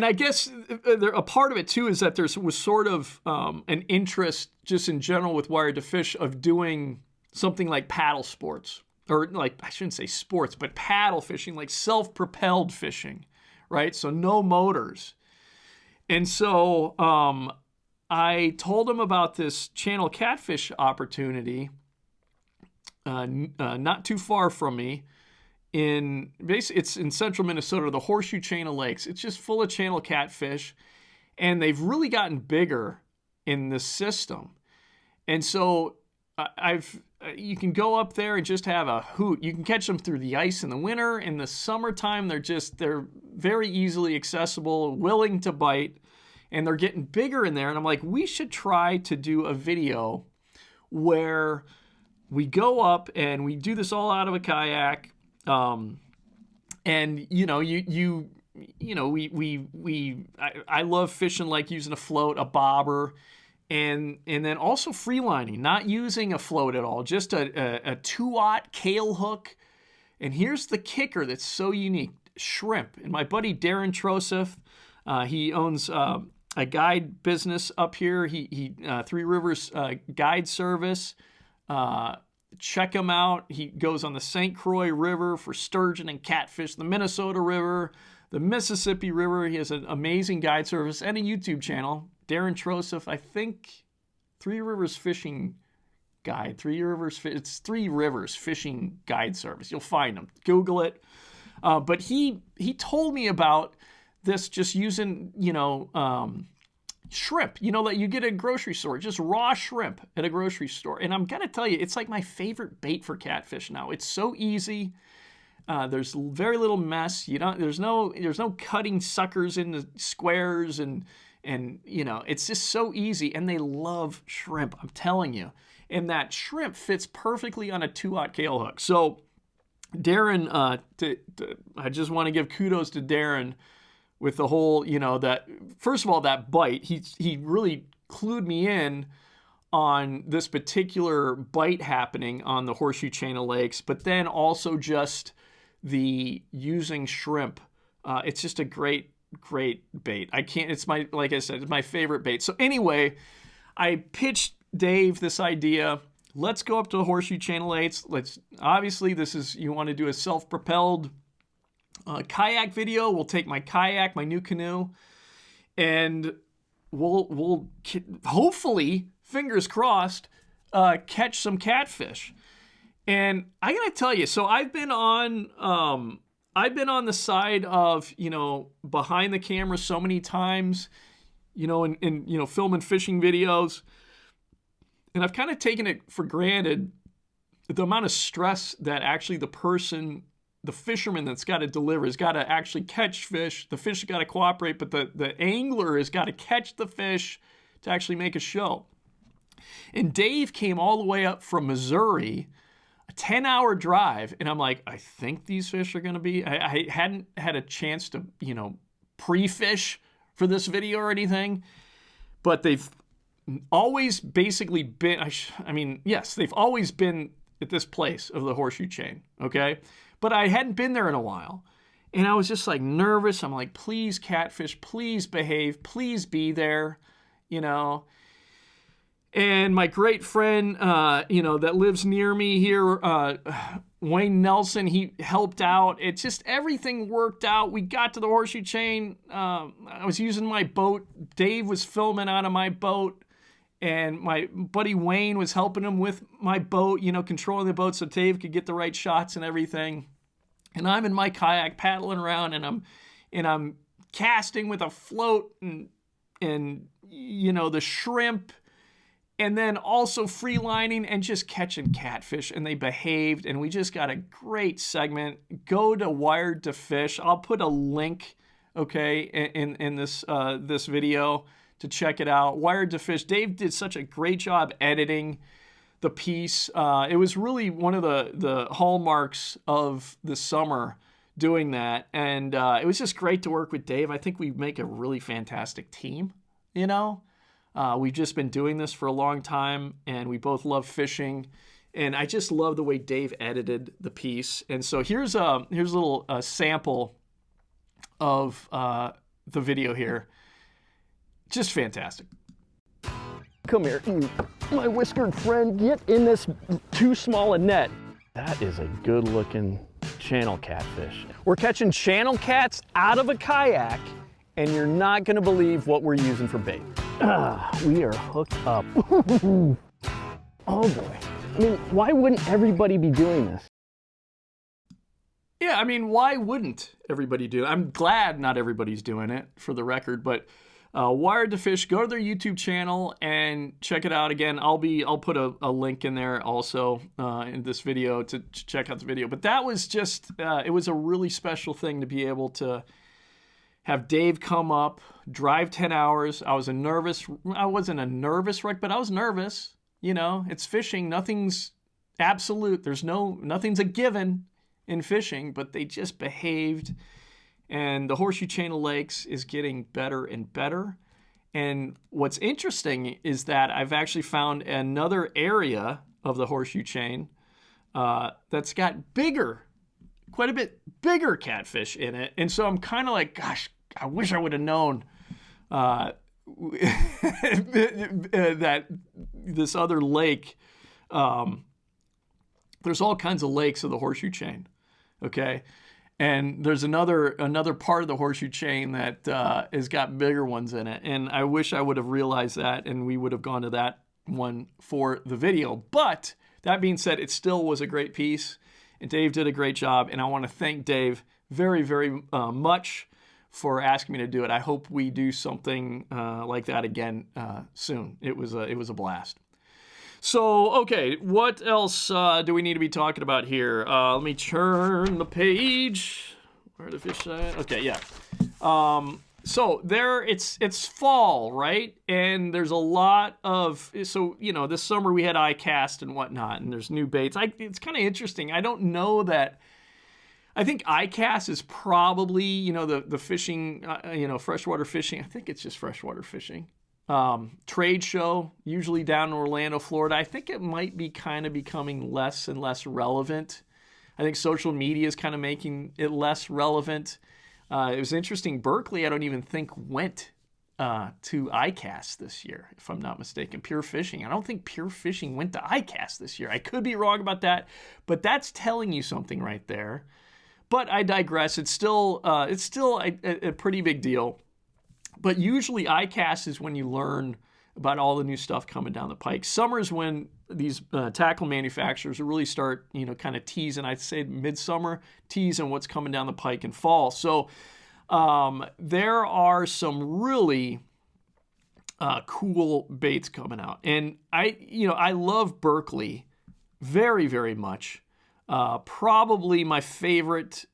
I guess a part of it too is that there was sort of an interest just in general with Wired to Fish of doing something like paddle sports. or like, I shouldn't say sports, but paddle fishing, like self-propelled fishing, right? So no motors. And so I told him about this channel catfish opportunity not too far from me. It's in central Minnesota, the Horseshoe Chain of Lakes. It's just full of channel catfish, and they've really gotten bigger in the system. And so you can go up there and just have a hoot. You can catch them through the ice in the winter. In the summertime, they're very easily accessible, willing to bite, and they're getting bigger in there. And I'm like, we should try to do a video where we go up and we do this all out of a kayak. And you know, I love fishing, like using a float, a bobber, and then also freelining, not using a float at all, just a 2-aught kale hook. And here's the kicker that's so unique: shrimp. And my buddy Darren Troseth, he owns a guide business up here. He Three Rivers Guide Service. Check him out. He goes on the St. Croix River for sturgeon and catfish, the Minnesota River, the Mississippi River. He has an amazing guide service and a YouTube channel. Darren Troseth, I think Three Rivers Fishing Guide. It's Three Rivers Fishing Guide Service. You'll find him. Google it. But he told me about this, just using, shrimp, that you get at a grocery store, just raw shrimp at a grocery store. And I'm going to tell you, it's like my favorite bait for catfish now. It's so easy. There's very little mess. There's no cutting suckers into squares and it's just so easy. And they love shrimp, I'm telling you. And that shrimp fits perfectly on a 2-aught kale hook. So Darren, I just want to give kudos to Darren with the whole, that, first of all, that bite, he really clued me in on this particular bite happening on the Horseshoe Chain of Lakes, but then also just the using shrimp. It's just a great bait. Like I said, it's my favorite bait. So anyway, I pitched Dave this idea. Let's go up to the Horseshoe Chain of Lakes. Obviously, you want to do a self-propelled kayak video. We'll take my kayak, my new canoe, and we'll hopefully, fingers crossed, catch some catfish. And I gotta tell you, so I've been on the side of, behind the camera so many times, in filming fishing videos, and I've kind of taken it for granted the amount of stress that actually the fisherman that's got to deliver has got to actually catch fish. The fish has got to cooperate, but the angler has got to catch the fish to actually make a show. And Dave came all the way up from Missouri, a 10-hour drive, and I'm like, I think these fish are going to be... I hadn't had a chance to, pre-fish for this video or anything, but they've always basically been... yes, they've always been at this place of the Horseshoe Chain, okay? But I hadn't been there in a while. And I was just like nervous. I'm like, please catfish, please behave, please be there, And my great friend, that lives near me here, Wayne Nelson, he helped out. It just, everything worked out. We got to the Horseshoe Chain. I was using my boat. Dave was filming out of my boat. And my buddy Wayne was helping him with my boat, controlling the boat so Dave could get the right shots and everything. And I'm in my kayak paddling around, and I'm casting with a float and the shrimp, and then also freelining and just catching catfish. And they behaved, and we just got a great segment. Go to Wired to Fish. I'll put a link, okay, in this video to check it out. Wired to Fish. Dave did such a great job editing the piece. It was really one of the hallmarks of the summer doing that. And it was just great to work with Dave. I think we make a really fantastic team, We've just been doing this for a long time, and we both love fishing. And I just love the way Dave edited the piece. And so here's a little sample of the video here. Just fantastic. Come here, you, my whiskered friend. Get in this too small a net. That is a good looking channel catfish. We're catching channel cats out of a kayak, and you're not gonna believe what we're using for bait. We are hooked up. Oh boy. I mean, why wouldn't everybody be doing this? Yeah, I mean, why wouldn't everybody do it? I'm glad not everybody's doing it, for the record, but Wired to Fish, go to their YouTube channel and check it out. Again, I'll put a link in there also in this video to check out the video. But that was just, it was a really special thing to be able to have Dave come up, drive 10 hours. I wasn't a nervous wreck, but I was nervous. You know, it's fishing. Nothing's absolute. Nothing's a given in fishing, but they just behaved. And the Horseshoe Chain of Lakes is getting better and better. And what's interesting is that I've actually found another area of the Horseshoe Chain that's got quite a bit bigger catfish in it. And so I'm kind of like, gosh, I wish I would have known that this other lake, there's all kinds of lakes of the Horseshoe Chain, okay? And there's another part of the Horseshoe Chain that has got bigger ones in it. And I wish I would have realized that, and we would have gone to that one for the video. But that being said, it still was a great piece, and Dave did a great job. And I want to thank Dave very, very much for asking me to do it. I hope we do something like that again soon. It was a blast. So, okay, what else do we need to be talking about here? Let me turn the page. Where are the fish at? Okay, yeah. So there, it's fall, right? And there's a lot of, so, you know, this summer we had iCast and whatnot, and there's new baits. It's kind of interesting. I don't know that, I think iCast is probably, you know, the fishing, you know, freshwater fishing. I think it's just freshwater fishing. Trade show, usually down in Orlando, Florida. I think it might be kind of becoming less and less relevant. I think social media is kind of making it less relevant. It was interesting. Berkley, I don't even think went to iCast this year, if I'm not mistaken. Pure Fishing. I don't think Pure Fishing went to iCast this year. I could be wrong about that, but that's telling you something right there. But I digress. It's still a pretty big deal. But usually iCast is when you learn about all the new stuff coming down the pike. Summer is when these tackle manufacturers really start, you know, kind of teasing, I'd say midsummer, teasing what's coming down the pike in fall. So there are some really cool baits coming out. And I love Berkley very, very much. Probably my favorite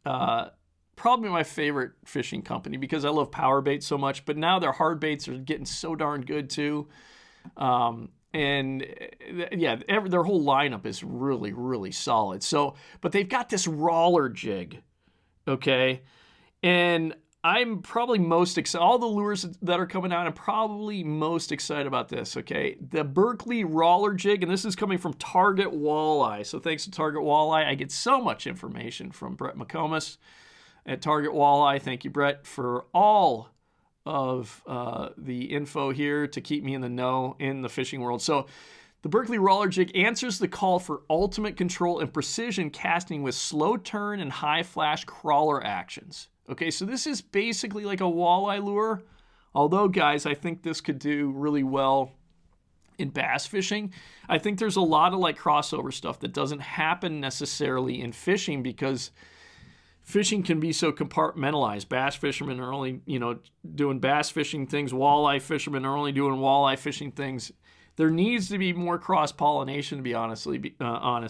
fishing company because I love power baits so much, but now their hard baits are getting so darn good too. And yeah, their whole lineup is really, really solid. So, but they've got this Rawler Jig, okay? And I'm probably most excited, all the lures that are coming out, I'm probably most excited about this, okay? The Berkley Rawler Jig, and this is coming from Target Walleye. So thanks to Target Walleye, I get so much information from Brett McComas at Target Walleye. Thank you, Brett, for all of the info here to keep me in the know in the fishing world. So the Berkley Rawler Jig answers the call for ultimate control and precision casting with slow turn and high flash crawler actions. Okay, so this is basically like a walleye lure. Although, guys, I think this could do really well in bass fishing. I think there's a lot of like crossover stuff that doesn't happen necessarily in fishing because fishing can be so compartmentalized. Bass fishermen are only, doing bass fishing things. Walleye fishermen are only doing walleye fishing things. There needs to be more cross-pollination, to be honest,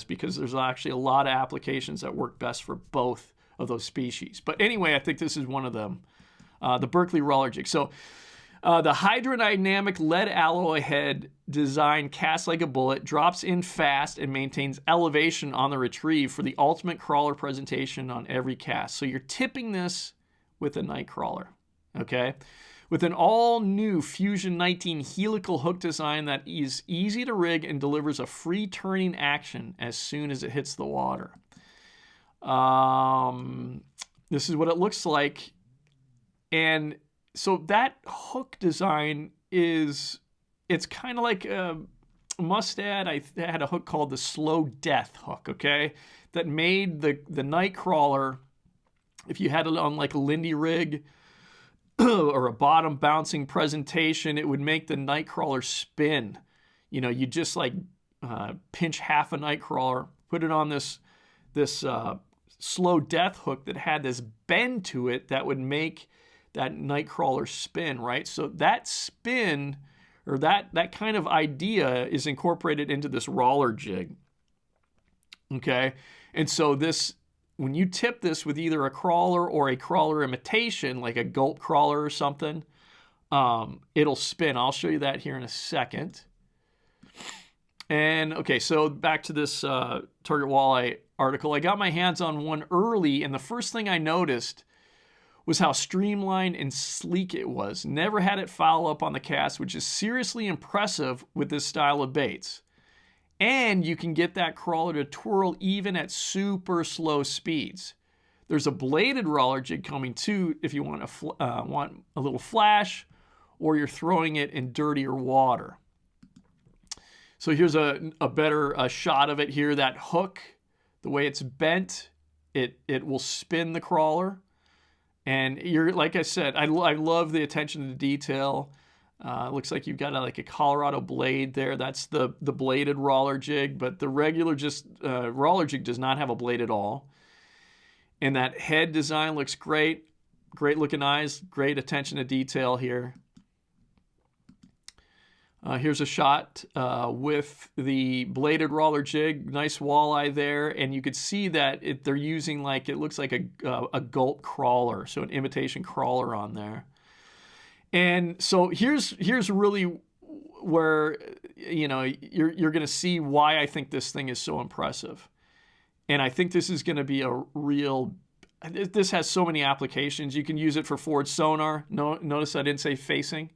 because there's actually a lot of applications that work best for both of those species. But anyway, I think this is one of them, the Berkley Rawler Jig. So the hydrodynamic lead alloy head design casts like a bullet, drops in fast, and maintains elevation on the retrieve for the ultimate crawler presentation on every cast. So you're tipping this with a night crawler, okay? With an all-new Fusion 19 helical hook design that is easy to rig and delivers a free turning action as soon as it hits the water. This is what it looks like. And so that hook design it's kind of like must add, I had a hook called the Slow Death hook, okay? That made the night crawler, if you had it on like a Lindy rig or a bottom bouncing presentation, it would make the night crawler spin. You know, you just like pinch half a night crawler, put it on this Slow Death hook that had this bend to it that would make that night crawler spin, right? So that spin, or that kind of idea, is incorporated into this Rawler Jig. Okay, and so this, when you tip this with either a crawler or a crawler imitation, like a gulp crawler or something, it'll spin. I'll show you that here in a second. And okay, so back to this Target Walleye article. I got my hands on one early, and the first thing I noticed was how streamlined and sleek it was. Never had it foul up on the cast, which is seriously impressive with this style of baits. And you can get that crawler to twirl even at super slow speeds. There's a bladed Rawler Jig coming too if you want a little flash, or you're throwing it in dirtier water. So here's a better shot of it here. That hook, the way it's bent, it will spin the crawler. And you're, like I said, I love the attention to detail. Looks like you've got like a Colorado blade there. That's the bladed Rawler Jig, but the regular Rawler Jig does not have a blade at all. And that head design looks great. Great looking eyes, great attention to detail here. Here's a shot with the bladed Rawler Jig, nice walleye there, and you could see that they're using like, it looks like a gulp crawler, so an imitation crawler on there. And so here's really where, you know, you're going to see why I think this thing is so impressive. And I think this is going to be a real, this has so many applications. You can use it for forward sonar. Notice I didn't say facing.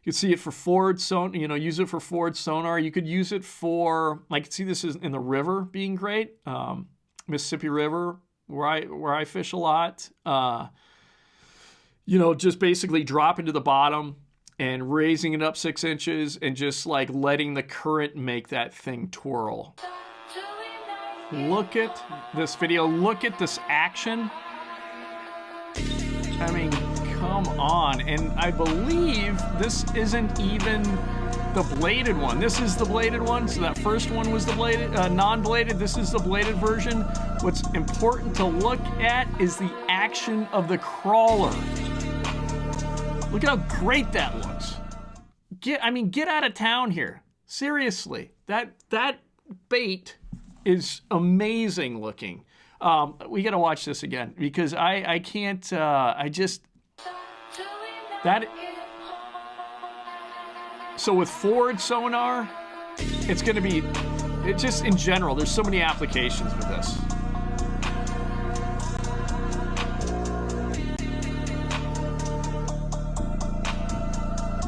You can see it for forward sonar, you know, use it for forward sonar. You could use it for, like, see this is in the river being great. Mississippi River, where I fish a lot. You know, just basically dropping to the bottom and raising it up 6 inches and just like letting the current make that thing twirl. Look at this video. Look at this action. I mean, come on. And I believe this isn't even the bladed one. This is the bladed one. So that first one was the bladed, non-bladed. This is the bladed version. What's important to look at is the action of the crawler. Look at how great that looks. Get out of town here. Seriously, that bait is amazing looking. We got to watch this again because I can't. So with forward sonar, it's going to be. It just in general. There's so many applications with this.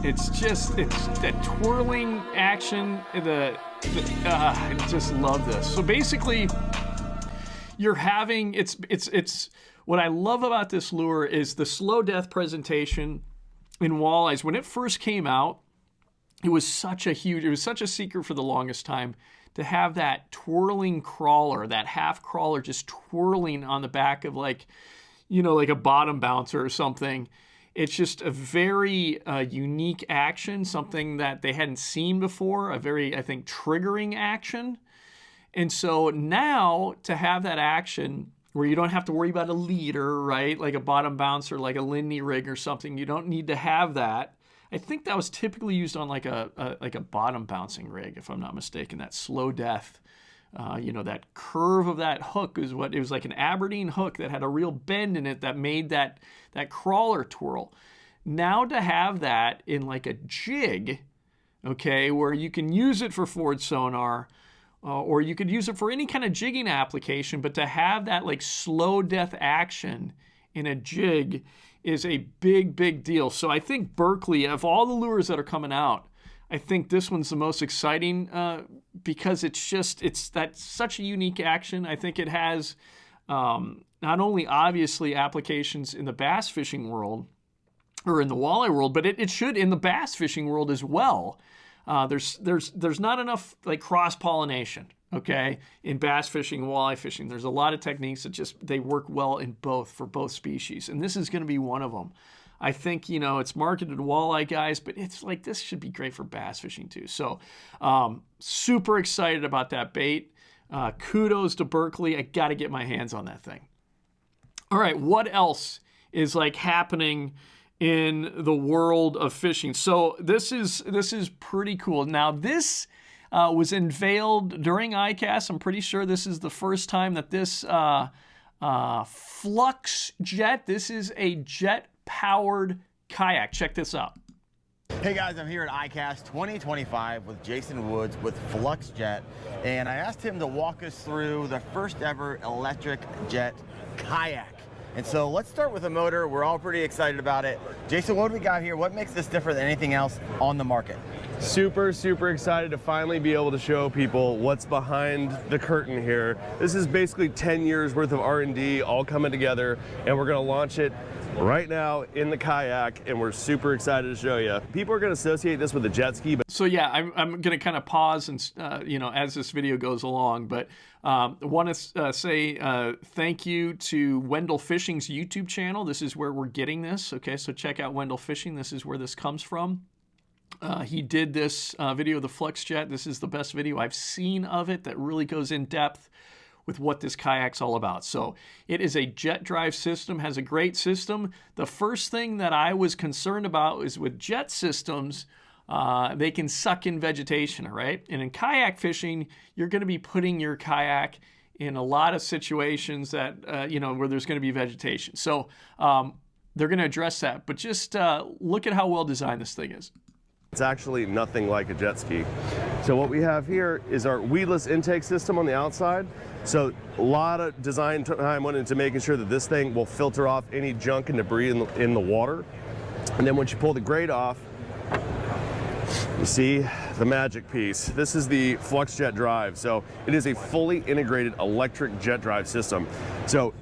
It's that twirling action. I just love this. So basically, you're having it's what I love about this lure is the slow death presentation in walleyes. When it first came out, it was such a secret for the longest time to have that twirling crawler, that half crawler just twirling on the back of like a bottom bouncer or something. It's just a very unique action, something that they hadn't seen before, a very, I think, triggering action. And so now to have that action where you don't have to worry about a leader, right? Like a bottom bouncer, like a Lindy rig or something, you don't need to have that. I think that was typically used on like a bottom bouncing rig, if I'm not mistaken, that slow death. That curve of that hook is what it was, like an Aberdeen hook that had a real bend in it that made that crawler twirl. Now to have that in like a jig, okay, where you can use it for forward sonar, or you could use it for any kind of jigging application, but to have that like slow death action in a jig is a big, big deal. So I think Berkley, of all the lures that are coming out, I think this one's the most exciting because that's such a unique action. I think it has not only obviously applications in the bass fishing world or in the walleye world, but it should in the bass fishing world as well. There's not enough like cross-pollination, okay, in bass fishing and walleye fishing. There's a lot of techniques that they work well in both for both species, and this is going to be one of them. I think, it's marketed to walleye guys, but it's like this should be great for bass fishing too. So super excited about that bait. Kudos to Berkley. I got to get my hands on that thing. All right, what else is like happening in the world of fishing? So this is pretty cool. Now this was unveiled during ICAST. I'm pretty sure this is the first time that this Flux Jet. This is a jet-powered kayak. Check this out. Hey guys, I'm here at ICAST 2025 with Jason Woods with Flux Jet, and I asked him to walk us through the first ever electric jet kayak. And so let's start with the motor. We're all pretty excited about it. Jason, what do we got here? What makes this different than anything else on the market? Super excited to finally be able to show people what's behind the curtain here. This is basically 10 years worth of R&D all coming together, and we're gonna launch it right now in the kayak, and we're super excited to show you. People are going to associate this with a jet ski, but so yeah, I'm going to kind of pause and as this video goes along, but want to say thank you to Wendell Fishing's YouTube channel. This is where we're getting this. Okay, so check out Wendell Fishing. This is where this comes from. He did this video of the Flux Jet. This is the best video I've seen of it that really goes in depth with what this kayak's all about. So it is a jet drive system, has a great system. The first thing that I was concerned about is with jet systems, they can suck in vegetation, right? And in kayak fishing, you're gonna be putting your kayak in a lot of situations that, where there's gonna be vegetation. So they're gonna address that, but just look at how well designed this thing is. it's actually nothing like a jet ski. So what we have here is our weedless intake system on the outside. So a lot of design time went into making sure that this thing will filter off any junk and debris in the water. And then once you pull the grate off, you see the magic piece. This is the Flux Jet drive. So it is a fully integrated electric jet drive system. So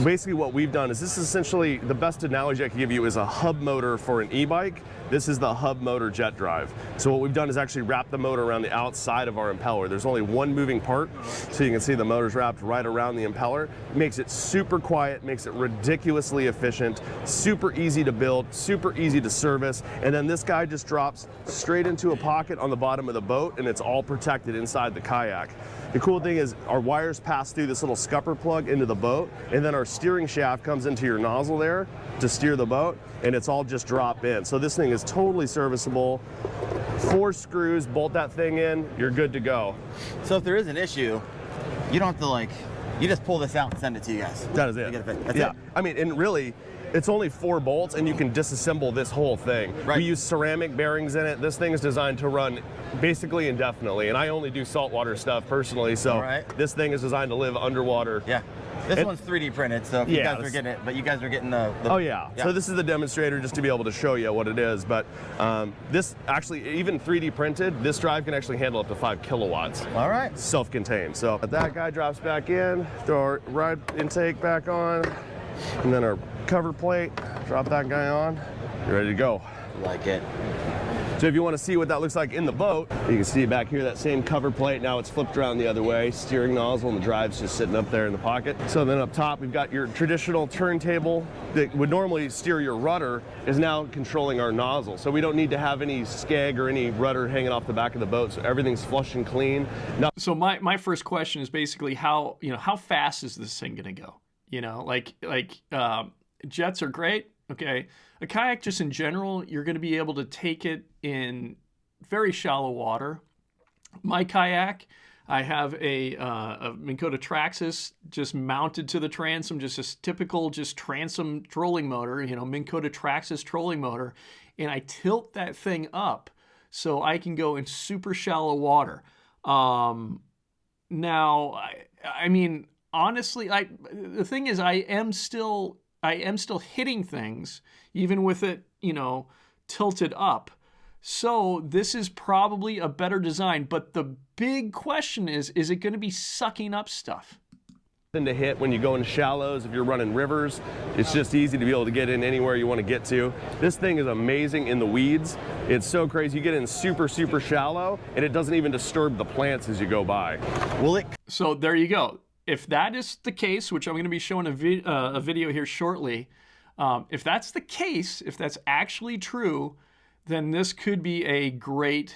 basically what we've done is, this is essentially, the best analogy I can give you is a hub motor for an e-bike. This is the hub motor jet drive. So what we've done is actually wrap the motor around the outside of our impeller. There's only one moving part, so you can see the motor's wrapped right around the impeller. Makes it super quiet, makes it ridiculously efficient, super easy to build, super easy to service, and then this guy just drops straight into a pocket on the bottom of the boat, and it's all protected inside the kayak. The cool thing is our wires pass through this little scupper plug into the boat, and then our steering shaft comes into your nozzle there to steer the boat, and it's all just drop in. So this thing is totally serviceable. 4 screws, bolt that thing in, you're good to go. So if there is an issue, you don't have to you just pull this out and send it to you guys. That is it. That's it. I mean, and really, it's only 4 bolts and you can disassemble this whole thing. Right. We use ceramic bearings in it. This thing is designed to run basically indefinitely, and I only do saltwater stuff personally, so this thing is designed to live underwater. Yeah. This one's 3D printed, so if you guys are getting it, but you guys are getting the oh yeah. So this is the demonstrator just to be able to show you what it is, but this actually, even 3D printed, this drive can actually handle up to 5 kilowatts. All right. Self-contained. So that guy drops back in, throw our rod intake back on, and then our cover plate, drop that guy on, you're ready to go. Like it. So if you want to see what that looks like in the boat, you can see back here that same cover plate. Now it's flipped around the other way, steering nozzle, and the drive's just sitting up there in the pocket. So then up top, we've got your traditional turntable that would normally steer your rudder, is now controlling our nozzle. So we don't need to have any skeg or any rudder hanging off the back of the boat. So everything's flush and clean. Now, so my first question is basically how fast is this thing going to go? Jets are great. Okay. A kayak, just in general, you're going to be able to take it in very shallow water. My kayak, I have a Minn Kota Traxxas just mounted to the transom, just a typical transom trolling motor, Minn Kota Traxxas trolling motor, and I tilt that thing up so I can go in super shallow water. Now, I mean, honestly, the thing is, I am still hitting things, even with it, tilted up. So this is probably a better design. But the big question is it going to be sucking up stuff? To hit when you go into shallows. If you're running rivers, it's just easy to be able to get in anywhere you want to get to. This thing is amazing in the weeds. It's so crazy. You get in super shallow and it doesn't even disturb the plants as you go by. So there you go. If that is the case, which I'm going to be showing a video here shortly, if that's the case, if that's actually true, then this could be a great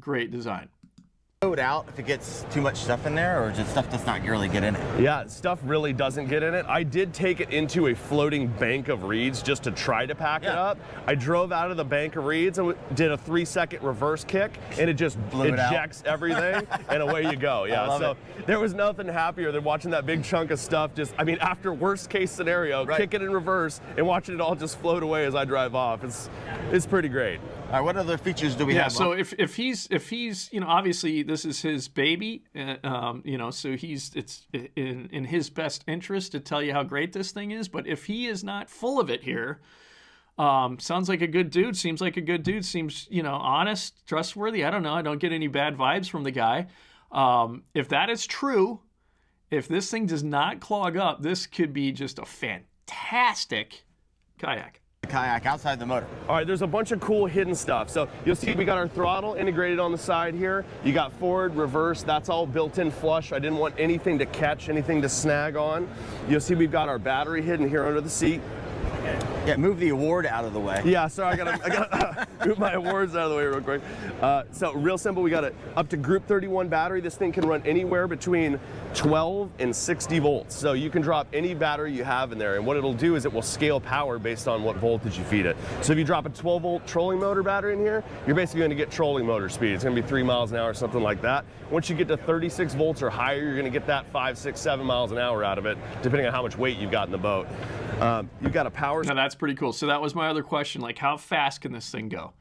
design. It out if it gets too much stuff in there, or just stuff does not really get in it? Yeah, stuff really doesn't get in it. I did take it into a floating bank of reeds just to try to pack it up. I drove out of the bank of reeds and did a 3-second reverse kick, and it just ejects everything, and away you go. Yeah, so there was nothing happier than watching that big chunk of stuff just, I mean, after worst case scenario, kick it in reverse and watching it all just float away as I drive off. It's pretty great. All right, what other features do we have? So if he's you know, obviously this is his baby, you know, so it's in his best interest to tell you how great this thing is. But if he is not full of it here, sounds like a good dude. Seems like a good dude. Seems, you know, honest, trustworthy. I don't know. I don't get any bad vibes from the guy. If that is true, if this thing does not clog up, this could be just a fantastic kayak. Kayak outside the motor. All right, there's a bunch of cool hidden stuff. So you'll see we got our throttle integrated on the side here. You got forward, reverse, that's all built in flush. I didn't want anything to catch, anything to snag on. You'll see we've got our battery hidden here under the seat. Yeah, move the award out of the way. Yeah, sorry, I gotta move my awards out of the way real quick. So real simple, we got it up to group 31 battery. This thing can run anywhere between 12 and 60 volts. So you can drop any battery you have in there, and what it'll do is it will scale power based on what voltage you feed it. So if you drop a 12 volt trolling motor battery in here, you're basically gonna get trolling motor speed. It's gonna be 3 miles an hour, something like that. Once you get to 36 volts or higher, you're gonna get that 5, 6, 7 miles an hour out of it, depending on how much weight you've got in the boat. You've got a power. Now that's pretty cool. So that was my other question, like how fast can this thing go?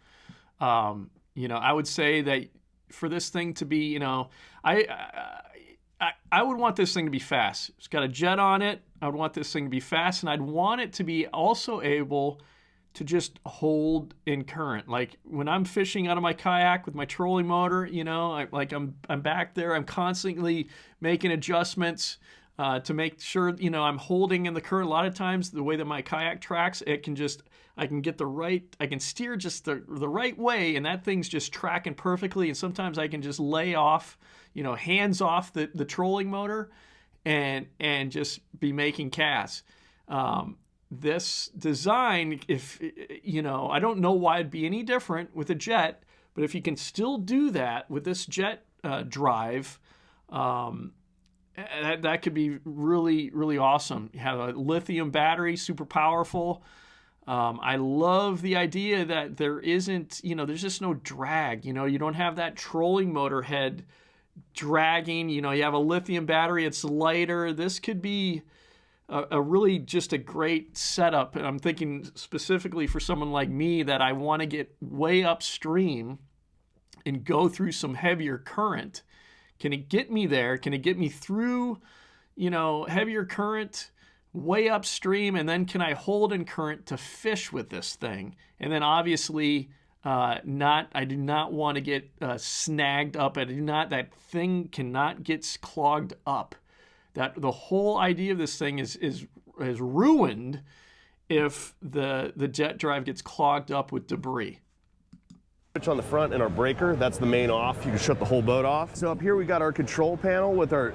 You know, I would say that for this thing to be, you know, I would want this thing to be fast. It's got a jet on it. I would want this thing to be fast, and I'd want it to be also able to just hold in current. Like when I'm fishing out of my kayak with my trolling motor, you know, I'm back there. I'm constantly making adjustments to make sure, you know, I'm holding in the current. A lot of times the way that my kayak tracks, I can steer just the right way, and that thing's just tracking perfectly. And sometimes I can just lay off, you know, hands off the trolling motor and just be making casts. This design, if, you know, I don't know why it'd be any different with a jet, but if you can still do that with this jet drive, that could be really, really awesome. You have a lithium battery, super powerful. I love the idea that there isn't, you know, there's just no drag. You know, you don't have that trolling motor head dragging. You know, you have a lithium battery, it's lighter. This could be a really just a great setup. And I'm thinking specifically for someone like me that I want to get way upstream and go through some heavier current. Can it get me there? Can it get me through, you know, heavier current way upstream? And then can I hold in current to fish with this thing? And then obviously I do not want to get snagged up. That thing cannot get clogged up. That the whole idea of this thing is ruined if the jet drive gets clogged up with debris. On the front and our breaker, that's the main off. You can shut the whole boat off. So up here we got our control panel with our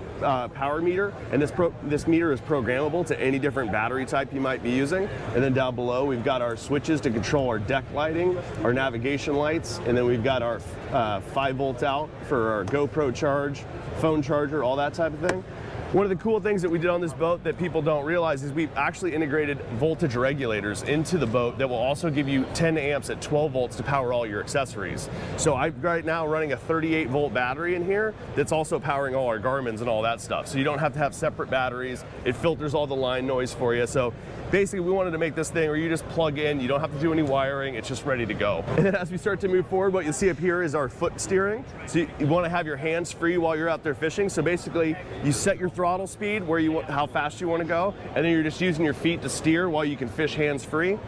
power meter, and this meter is programmable to any different battery type you might be using. And then down below we've got our switches to control our deck lighting, our navigation lights, and then we've got our 5 volt out for our GoPro charge, phone charger, all that type of thing. One of the cool things that we did on this boat that people don't realize is we've actually integrated voltage regulators into the boat that will also give you 10 amps at 12 volts to power all your accessories. So I'm right now running a 38 volt battery in here that's also powering all our Garmins and all that stuff. So you don't have to have separate batteries. It filters all the line noise for you. So basically we wanted to make this thing where you just plug in, you don't have to do any wiring, it's just ready to go. And then as we start to move forward, what you'll see up here is our foot steering. So you want to have your hands free while you're out there fishing. So basically you set your throttle speed where you want, how fast you want to go, and then you're just using your feet to steer while you can fish hands free.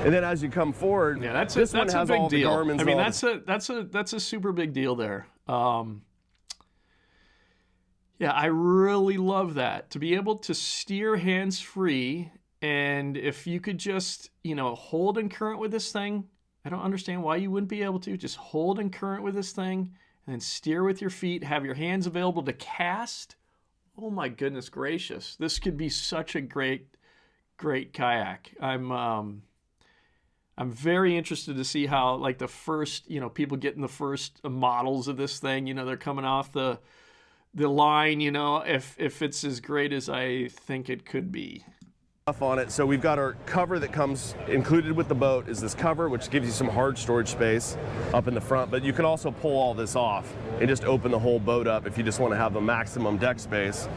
And then as you come forward, yeah, that's this one a has big all deal. the Garmin's. I mean, that's a super big deal there. Yeah, I really love that. To be able to steer hands-free, and if you could just, hold in current with this thing, I don't understand why you wouldn't be able to. Just hold in current with this thing, and then steer with your feet, have your hands available to cast. Oh my goodness gracious. This could be such a great kayak. I'm very interested to see how, like, the first, people getting the first models of this thing, they're coming off the line, if it's as great as I think it could be. On it. So we've got our cover that comes included with the boat is this cover, which gives you some hard storage space up in the front, but you can also pull all this off and just open the whole boat up if you just want to have the maximum deck space.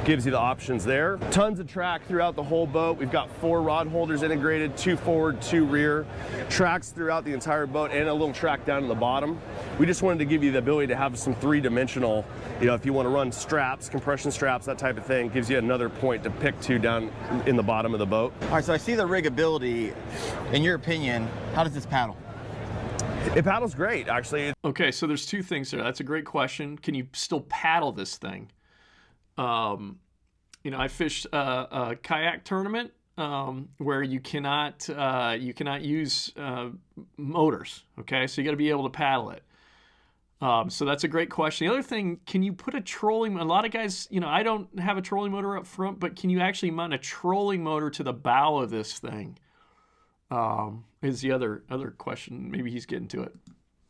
Gives you the options there. Tons of track throughout the whole boat. We've got 4 rod holders integrated, 2 forward, 2 rear. Tracks throughout the entire boat and a little track down to the bottom. We just wanted to give you the ability to have some 3-dimensional, if you want to run straps, compression straps, that type of thing, gives you another point to pick to down in the bottom of the boat. All right, so I see the riggability. In your opinion, how does this paddle? It paddles great, actually. Okay, so there's 2 things there. That's a great question. Can you still paddle this thing? I fished a kayak tournament where you cannot use motors. Okay, so you got to be able to paddle it. So that's a great question. The other thing, can you put a trolling? A lot of guys, I don't have a trolling motor up front, but can you actually mount a trolling motor to the bow of this thing? Is the other question. Maybe he's getting to it.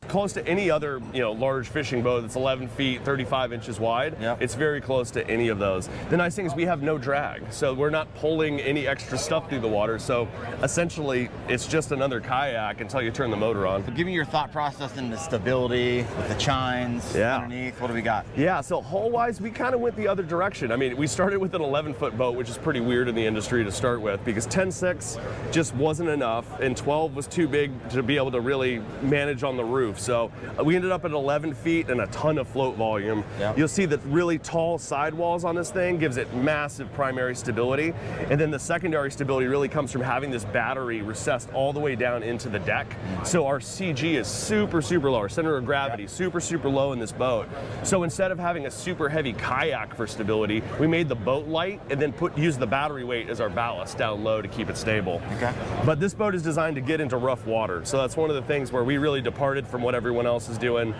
Close to any other, large fishing boat that's 11 feet, 35 inches wide. Yep. It's very close to any of those. The nice thing is we have no drag, so we're not pulling any extra stuff through the water. So essentially, it's just another kayak until you turn the motor on. Give me your thought process in the stability with the chines underneath. What do we got? Yeah, so hull-wise, we kind of went the other direction. I mean, we started with an 11-foot boat, which is pretty weird in the industry to start with, because 10.6 just wasn't enough, and 12 was too big to be able to really manage on the roof. So we ended up at 11 feet and a ton of float volume. Yep. You'll see that really tall sidewalls on this thing gives it massive primary stability. And then the secondary stability really comes from having this battery recessed all the way down into the deck. So our CG is super, super low. Our center of gravity, super, super low in this boat. So instead of having a super heavy kayak for stability, we made the boat light and then use the battery weight as our ballast down low to keep it stable. Okay. But this boat is designed to get into rough water. So that's one of the things where we really departed from what everyone else is doing.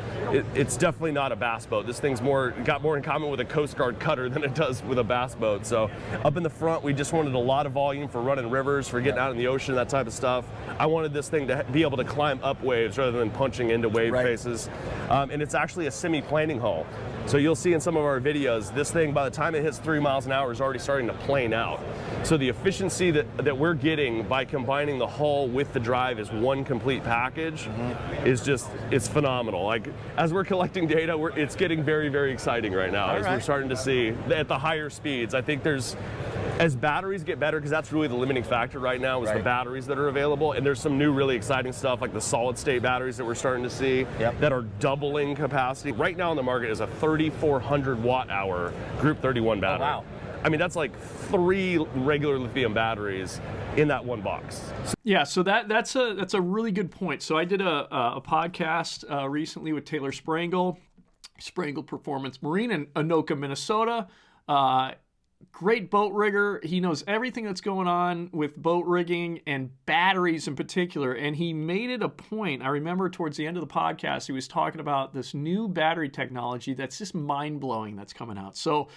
It's definitely not a bass boat. This thing's got more in common with a Coast Guard cutter than it does with a bass boat. So up in the front, we just wanted a lot of volume for running rivers, for getting out in the ocean, that type of stuff. I wanted this thing to be able to climb up waves rather than punching into wave faces. And it's actually a semi-planing hull. So you'll see in some of our videos, this thing, by the time it hits 3 miles an hour, is already starting to plane out. So the efficiency that we're getting by combining the hull with the drive as one complete package is just, it's phenomenal. Like, as we're collecting data, it's getting very, very exciting right now. We're starting to see at the higher speeds. I think as batteries get better, because that's really the limiting factor right now, is the batteries that are available. And there's some new really exciting stuff like the solid state batteries that we're starting to see that are doubling capacity. Right now on the market is a 3,400 watt hour Group 31 battery. Oh, wow. I mean, that's like 3 regular lithium batteries in that one box. Yeah, so that's a really good point. So I did a podcast recently with Taylor Sprangle Performance Marine in Anoka, Minnesota. Great boat rigger. He knows everything that's going on with boat rigging and batteries in particular. And he made it a point. I remember towards the end of the podcast, he was talking about this new battery technology that's just mind-blowing that's coming out. So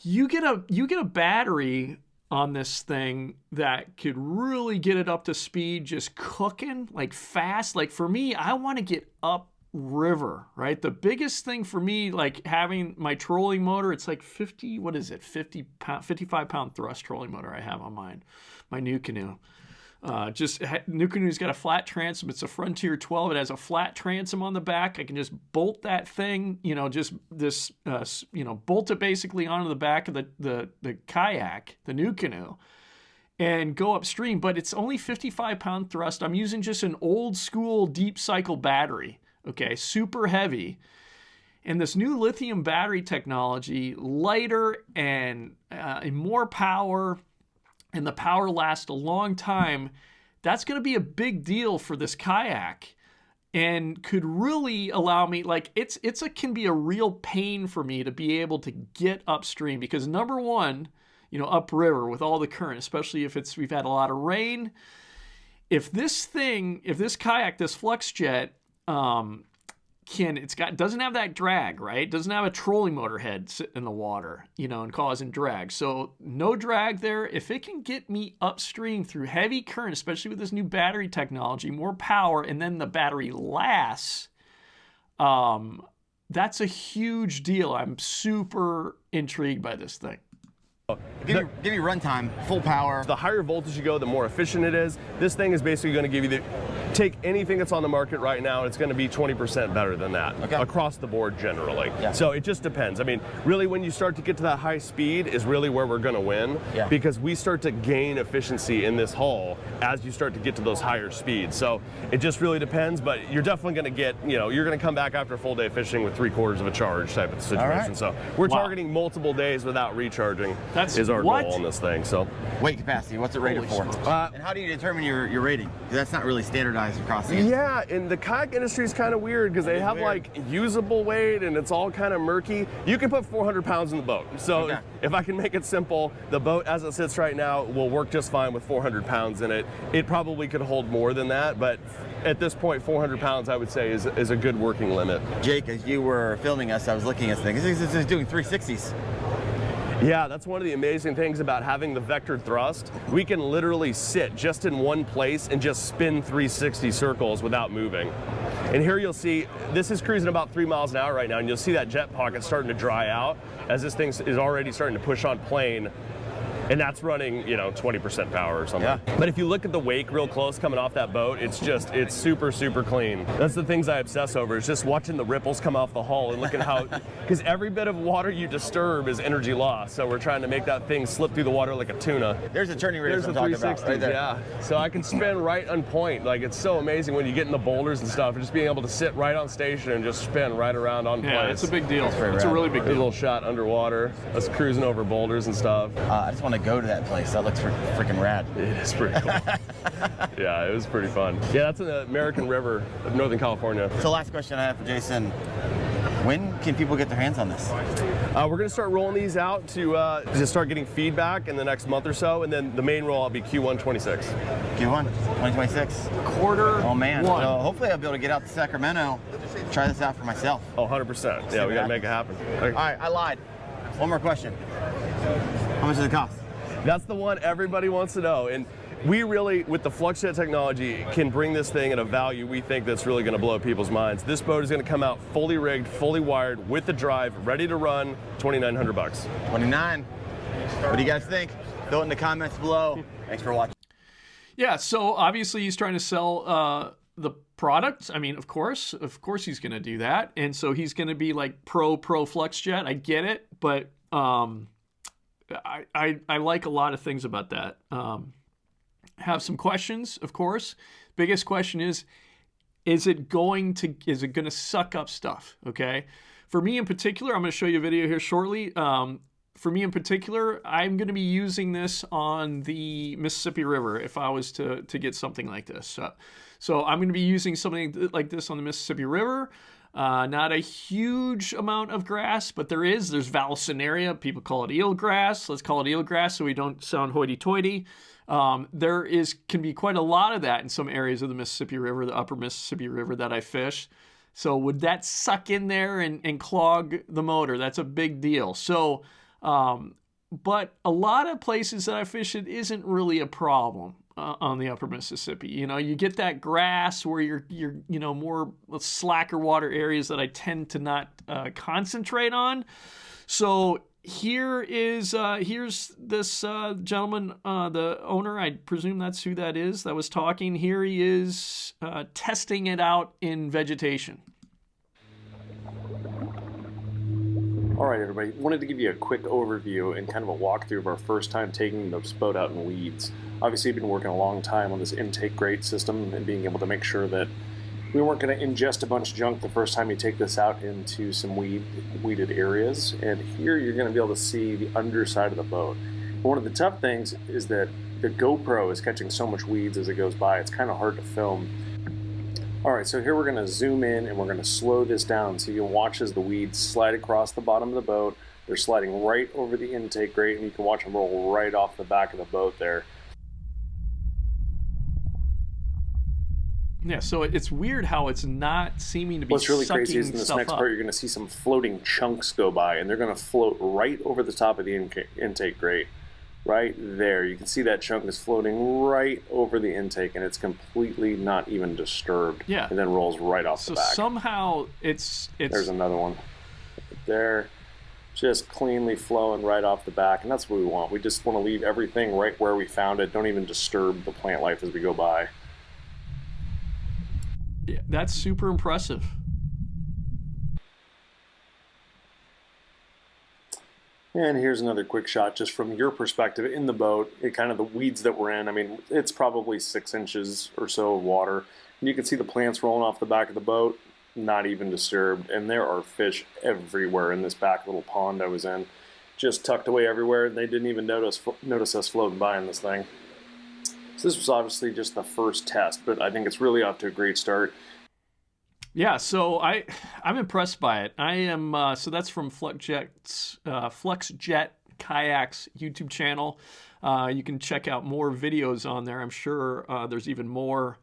you get a battery on this thing that could really get it up to speed, just cooking, like fast. Like for me, I want to get up river, right? The biggest thing for me, like having my trolling motor, it's like 55 pound thrust trolling motor I have on my new canoe. New canoe's got a flat transom. It's a Frontier 12. It has a flat transom on the back. I can just bolt that thing, bolt it basically onto the back of the kayak, the new canoe, and go upstream. But it's only 55 pound thrust. I'm using just an old school deep cycle battery. Okay, super heavy. And this new lithium battery technology, lighter and more power, and the power lasts a long time, that's going to be a big deal for this kayak. and could really allow me, like, can be a real pain for me to be able to get upstream, because number one, you know, upriver with all the current, especially if we've had a lot of rain. If this kayak, this Flux Jet, doesn't have that drag, right? Doesn't have a trolling motor head sitting in the water, you know, and causing drag. So no drag there. If it can get me upstream through heavy current, especially with this new battery technology, more power, and then the battery lasts, that's a huge deal. I'm super intrigued by this thing. Give you runtime, full power. The higher voltage you go, the more efficient it is. This thing is basically going to give you take anything that's on the market right now, it's going to be 20% better than that across the board generally. Yeah. So it just depends. I mean, really when you start to get to that high speed is really where we're going to win, because we start to gain efficiency in this hull as you start to get to those higher speeds. So it just really depends, but you're definitely going to get, you know, you're going to come back after a full day fishing with 3/4 of a charge type of situation. Right. So we're targeting multiple days without recharging. Is our goal on this thing. So weight capacity, what's it rated for? And how do you determine your rating? Because that's not really standardized across the industry. Yeah, and the kayak industry is kind of weird because they have like usable weight and it's all kind of murky. You can put 400 pounds in the boat. So if I can make it simple, the boat as it sits right now will work just fine with 400 pounds in it. It probably could hold more than that, but at this point, 400 pounds I would say is a good working limit. Jake, as you were filming us, I was looking at things. This is doing 360s. Yeah, that's one of the amazing things about having the vectored thrust. We can literally sit just in one place and just spin 360 circles without moving. And here you'll see, this is cruising about 3 miles an hour right now, and you'll see that jet pocket starting to dry out as this thing is already starting to push on plane. And that's running, you know, 20% power or something. Yeah. But if you look at the wake real close coming off that boat, it's super, super clean. That's the things I obsess over, is just watching the ripples come off the hull and look at how, because every bit of water you disturb is energy loss. So we're trying to make that thing slip through the water like a tuna. There's a turning radius I'm talking about right there. Yeah. So I can spin right on point. Like, it's so amazing when you get in the boulders and stuff, and just being able to sit right on station and just spin right around on place. Yeah, it's a big deal. It's a really big deal. A little shot underwater, us cruising over boulders and stuff. I just want to go to that place. That looks freaking rad. It is pretty cool. Yeah, it was pretty fun. Yeah, that's in the American River of Northern California. So last question I have for Jason. When can people get their hands on this? We're going to start rolling these out to start getting feedback in the next month or so, and then the main roll will be Q1 26. Q1 2026. Quarter. Oh man. One. So hopefully I'll be able to get out to Sacramento, try this out for myself. Oh, 100%. Yeah, we got to make it happen. Okay. All right, I lied. One more question. How much does it cost? That's the one everybody wants to know. And we really, with the Flux Jet technology, can bring this thing at a value we think that's really going to blow people's minds. This boat is going to come out fully rigged, fully wired, with the drive, ready to run, $2,900. $29. What do you guys think? Throw it in the comments below. Thanks for watching. Yeah, so obviously he's trying to sell the product. I mean, of course he's going to do that. And so he's going to be like pro Flux Jet. I get it, but I like a lot of things about that. Have some questions, of course. Biggest question is it going to suck up stuff? Okay. For me in particular, I'm going to show you a video here shortly. For me in particular, I'm going to be using this on the Mississippi River if I was to get something like this. So I'm going to be using something like this on the Mississippi River. Not a huge amount of grass, but there's Vallisneria. People call it eelgrass. Let's call it eelgrass so we don't sound hoity-toity. Can be quite a lot of that in some areas of the Mississippi River, the upper Mississippi River that I fish. So would that suck in there and clog the motor? That's a big deal. So, but a lot of places that I fish, it isn't really a problem. On the upper Mississippi, you get that grass where you're more slacker water areas that I tend to not concentrate on. So here's this gentleman, the owner. I presume that's who that is that was talking. Here he is testing it out in vegetation. All right, everybody. Wanted to give you a quick overview and kind of a walkthrough of our first time taking this boat out in weeds. Obviously, we've been working a long time on this intake grate system and being able to make sure that we weren't going to ingest a bunch of junk the first time you take this out into some weeded areas. And here you're going to be able to see the underside of the boat. But one of the tough things is that the GoPro is catching so much weeds as it goes by, it's kind of hard to film. All right, so here we're gonna zoom in and we're gonna slow this down so you can watch as the weeds slide across the bottom of the boat. They're sliding right over the intake grate, and you can watch them roll right off the back of the boat there. Yeah, so it's weird how it's not seeming to be What's really sucking crazy is in this stuff next up. part, you're going to see some floating chunks go by, and they're going to float right over the top of the intake grate. Right there. You can see that chunk is floating right over the intake, and it's completely not even disturbed. Yeah. And then rolls right off So the back. somehow it's There's another one. Right there. Just cleanly flowing right off the back, and that's what we want. We just want to leave everything right where we found it. Don't even disturb the plant life as we go by. yeah, that's super impressive. And here's another quick shot just from your perspective in the boat, kind of the weeds that we're in. I mean, it's probably 6 inches or so of water. And you can see the plants rolling off the back of the boat, not even disturbed. And there are fish everywhere in this back little pond I was in, just tucked away everywhere. And they didn't even notice us floating by in this thing. So this was obviously just the first test, but I think it's really off to a great start. Yeah, so I'm impressed by it. I am so that's from FluxJet Kayak's YouTube channel. You can check out more videos on there. I'm sure there's even more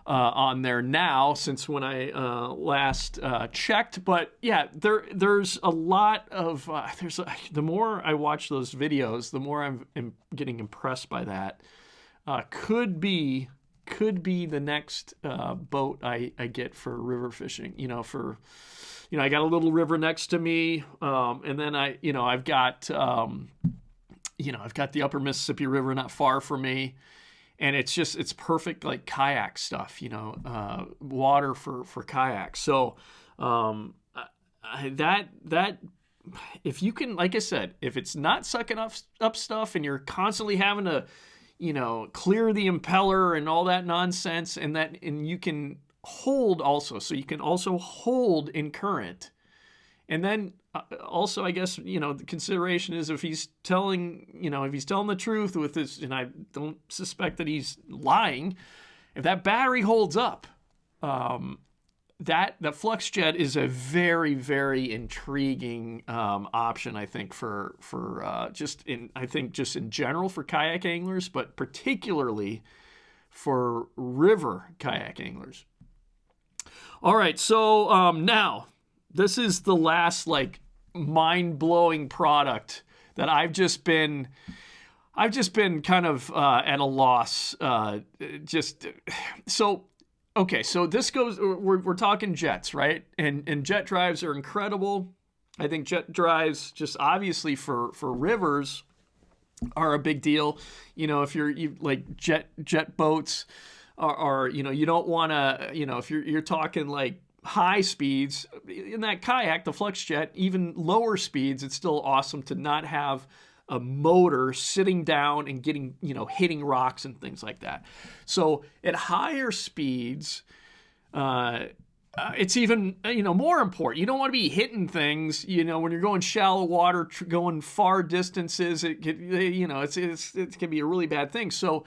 on there now since when I last checked. But yeah, there's a lot of the more I watch those videos, the more I'm getting impressed by that. Could be the next boat I get for river fishing. I got a little river next to me, and then I've got the Upper Mississippi River not far from me, and it's perfect like kayak stuff. Water for kayaks. So that if you can, like I said, if it's not sucking up stuff, and you're constantly having to clear the impeller and all that nonsense, and you can hold also. So you can also hold in current. And then also, I guess, the consideration is if he's telling the truth with this, and I don't suspect that he's lying, if that battery holds up, that FluxJet is a very, very intriguing option, I think, for just in general for kayak anglers, but particularly for river kayak anglers. All right, so now this is the last mind-blowing product that I've just been kind of at a loss. Okay, so this goes, we're talking jets, right? And jet drives are incredible. I think jet drives, just obviously for rivers, are a big deal. If you like jet boats are you don't want to, if you're talking like high speeds in that kayak, the FluxJet, even lower speeds, it's still awesome to not have a motor sitting down and getting, hitting rocks and things like that. So at higher speeds, it's even, more important. You don't want to be hitting things, when you're going shallow water, going far distances, it can be a really bad thing. So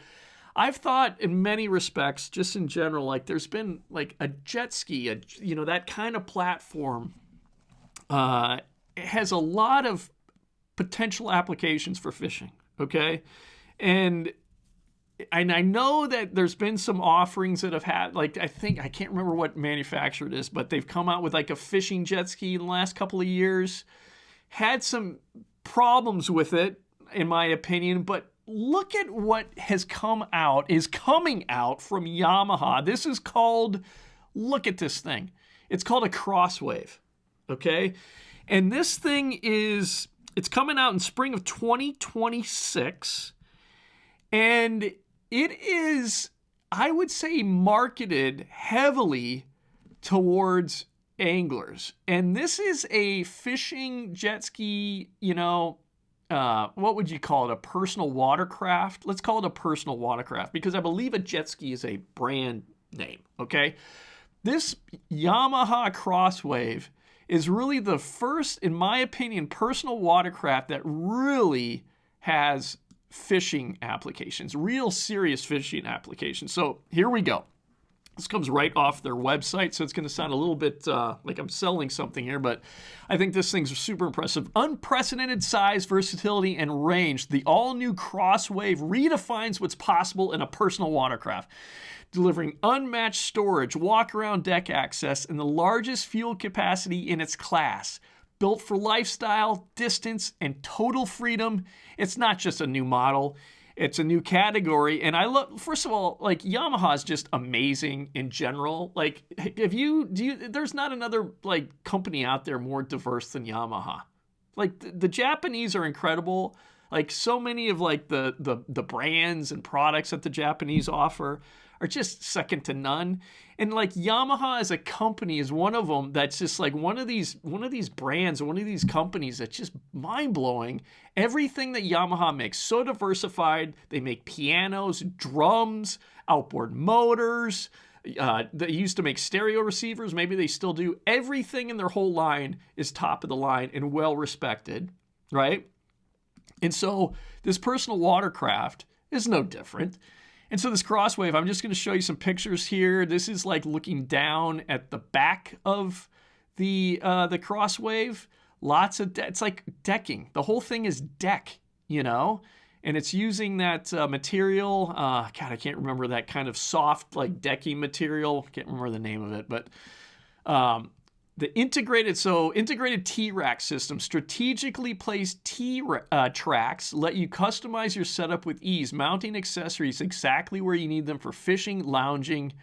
I've thought in many respects, just in general, like there's been like a jet ski, that kind of platform, has a lot of potential applications for fishing, okay? And I know that there's been some offerings that have had, like, I can't remember what manufacturer it is, but they've come out with like a fishing jet ski in the last couple of years. Had some problems with it, in my opinion, but look at what is coming out from Yamaha. This is called, look at this thing. It's called a CrossWave, okay? And this thing it's coming out in spring of 2026, and it is, I would say, marketed heavily towards anglers. And this is a fishing jet ski, what would you call it? A personal watercraft? Let's call it a personal watercraft, because I believe a jet ski is a brand name, okay? This Yamaha CrossWave is really the first, in my opinion, personal watercraft that really has fishing applications, real serious fishing applications. So here we go. This comes right off their website, so it's going to sound a little bit like I'm selling something here, but I think this thing's super impressive. Unprecedented size, versatility, and range. The all-new CrossWave redefines what's possible in a personal watercraft, delivering unmatched storage, walk-around deck access, and the largest fuel capacity in its class. Built for lifestyle, distance, and total freedom, it's not just a new model. It's a new category, and I love. First of all, like Yamaha is just amazing in general. Like, there's not another like company out there more diverse than Yamaha. Like the Japanese are incredible. Like so many of like the brands and products that the Japanese offer are just second to none. And like Yamaha as a company is one of them that's just like one of these brands, one of these companies that's just mind-blowing. Everything that Yamaha makes, so diversified. They make pianos, drums, outboard motors. They used to make stereo receivers. Maybe they still do. Everything in their whole line is top of the line and well respected, right? And so this personal watercraft is no different. And so this CrossWave, I'm just going to show you some pictures here. This is like looking down at the back of the CrossWave. Lots of it's like decking. The whole thing is deck, you know, and it's using that material. God, I can't remember that kind of soft like decking material. Can't remember the name of it, but the integrated T-rack system, strategically placed tracks let you customize your setup with ease, mounting accessories exactly where you need them for fishing, lounging,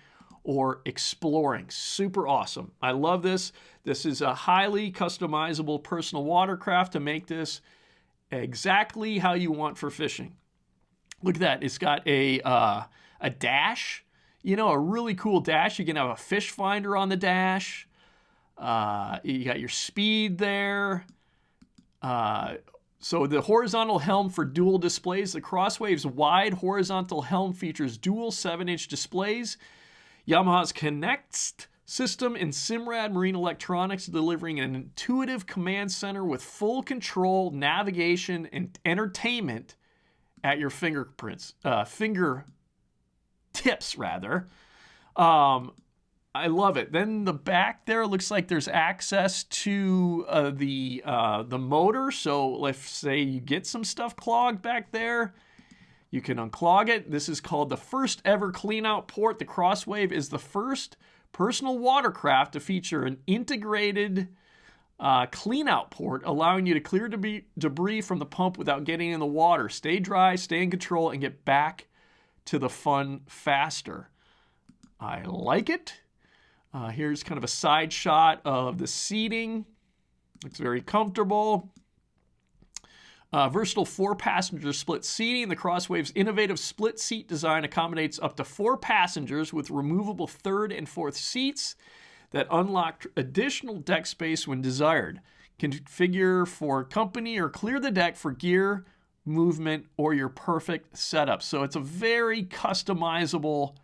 or exploring. Super awesome. I love this. This is a highly customizable personal watercraft to make this exactly how you want for fishing. Look at that. It's got a dash, you know, a really cool dash. You can have a fish finder on the dash. You got your speed there. So the horizontal helm for dual displays. The CrossWave's wide horizontal helm features dual 7-inch displays. Yamaha's Connect system and Simrad Marine Electronics, delivering an intuitive command center with full control, navigation, and entertainment at your fingertips, rather. I love it. Then the back there looks like there's access to the motor. So if, say, you get some stuff clogged back there, you can unclog it. This is called the first ever clean out port. The CrossWave is the first personal watercraft to feature an integrated clean out port, allowing you to clear debris from the pump without getting in the water. Stay dry, stay in control, and get back to the fun faster. I like it. Here's kind of a side shot of the seating. Looks very comfortable. Versatile 4-passenger split seating. The CrossWave's innovative split seat design accommodates up to 4 passengers with removable 3rd and 4th seats that unlock additional deck space when desired. Configure for company or clear the deck for gear, movement, or your perfect setup. So it's a very customizable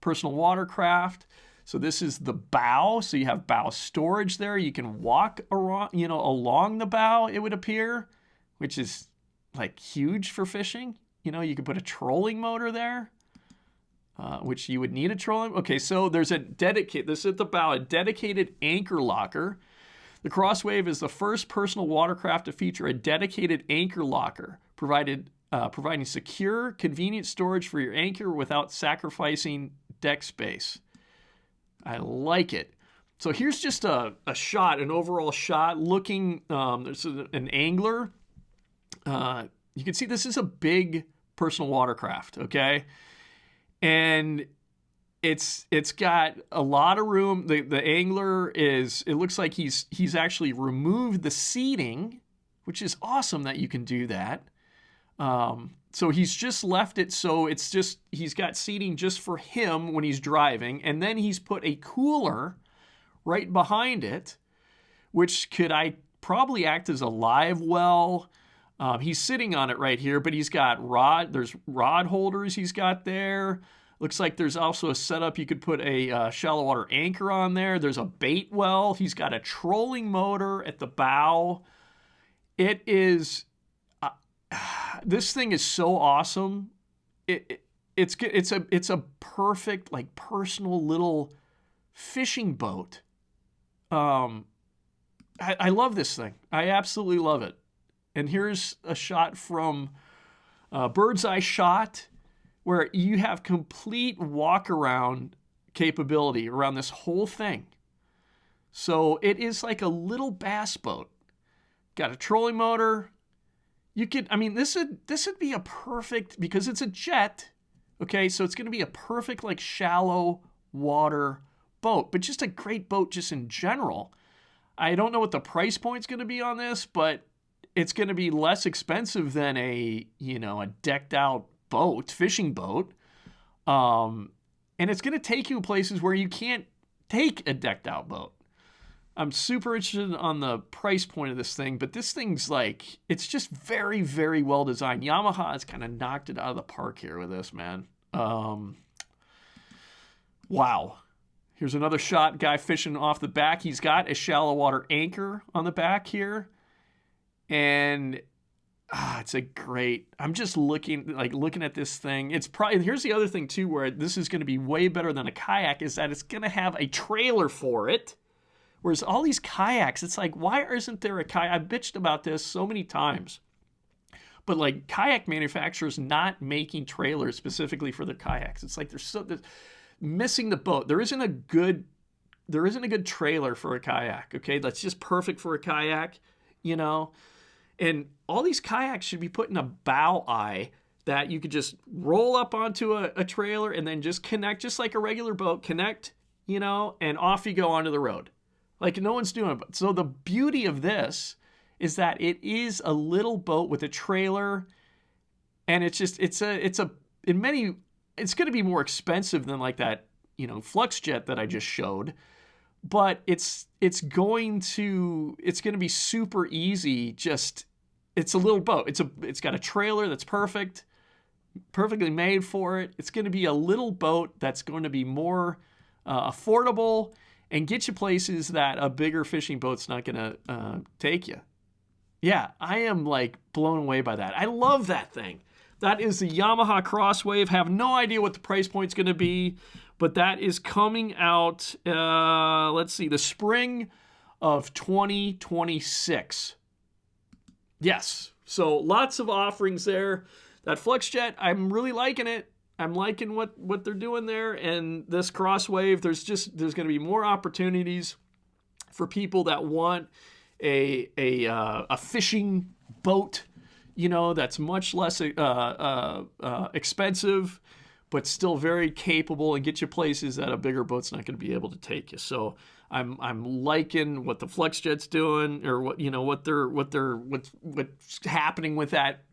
personal watercraft. So this is the bow. So you have bow storage there. You can walk around, along the bow, it would appear, which is like huge for fishing. You could put a trolling motor there, which you would need a trolling. Okay, so there's this is at the bow, a dedicated anchor locker. The CrossWave is the first personal watercraft to feature a dedicated anchor locker, providing secure, convenient storage for your anchor without sacrificing deck space. I like it. So here's just an overall shot looking, there's an angler. You can see this is a big personal watercraft, okay? And it's got a lot of room. The angler it looks like he's actually removed the seating, which is awesome that you can do that. So he's just left it so he's got seating just for him when he's driving, and then he's put a cooler right behind it, which could probably act as a live well. He's sitting on it right here, but he's got there's rod holders he's got there. Looks like there's also a setup. You could put a shallow water anchor on there. There's a bait well. He's got a trolling motor at the bow. It is, this thing is so awesome. it's good. It's a perfect, like, personal little fishing boat. I love this thing. I absolutely love it. And here's a shot from bird's eye shot where you have complete walk around capability around this whole thing. So it is like a little bass boat. Got a trolling motor. You could, I mean, this would be a perfect, because it's a jet, okay, so it's going to be a perfect, like, shallow water boat, but just a great boat just in general. I don't know what the price point's going to be on this, but it's going to be less expensive than a decked out boat, fishing boat. And it's going to take you places where you can't take a decked out boat. I'm super interested on the price point of this thing, but this thing's like, it's just very, very well designed. Yamaha has kind of knocked it out of the park here with this, man. Wow. Here's another shot, guy fishing off the back. He's got a shallow water anchor on the back here. And it's a great, I'm just looking at this thing. It's probably, here's the other thing too, where this is going to be way better than a kayak, is that it's going to have a trailer for it. Whereas all these kayaks, it's like, why isn't there a kayak? I've bitched about this so many times. But like, kayak manufacturers not making trailers specifically for their kayaks. It's like they're missing the boat. There isn't a good trailer for a kayak, okay? That's just perfect for a kayak, And all these kayaks should be put in a bow eye that you could just roll up onto a trailer and then just connect, just like a regular boat, connect, and off you go onto the road. Like, no one's doing it. So the beauty of this is that it is a little boat with a trailer, and it's going to be more expensive than like that, Flux Jet that I just showed, but it's going to be super easy. Just, it's a little boat. It's got a trailer that's perfectly made for it. It's going to be a little boat that's going to be more affordable and get you places that a bigger fishing boat's not going to take you. Yeah, I am like blown away by that. I love that thing. That is the Yamaha CrossWave. Have no idea what the price point's going to be, but that is coming out, let's see, the spring of 2026. Yes, so lots of offerings there. That Flux Jet, I'm really liking it. I'm liking what they're doing there, and this CrossWave, there's going to be more opportunities for people that want a fishing boat, that's much less expensive, but still very capable and get you places that a bigger boat's not going to be able to take you. So I'm liking what the Flux Jet's doing, or what's happening with that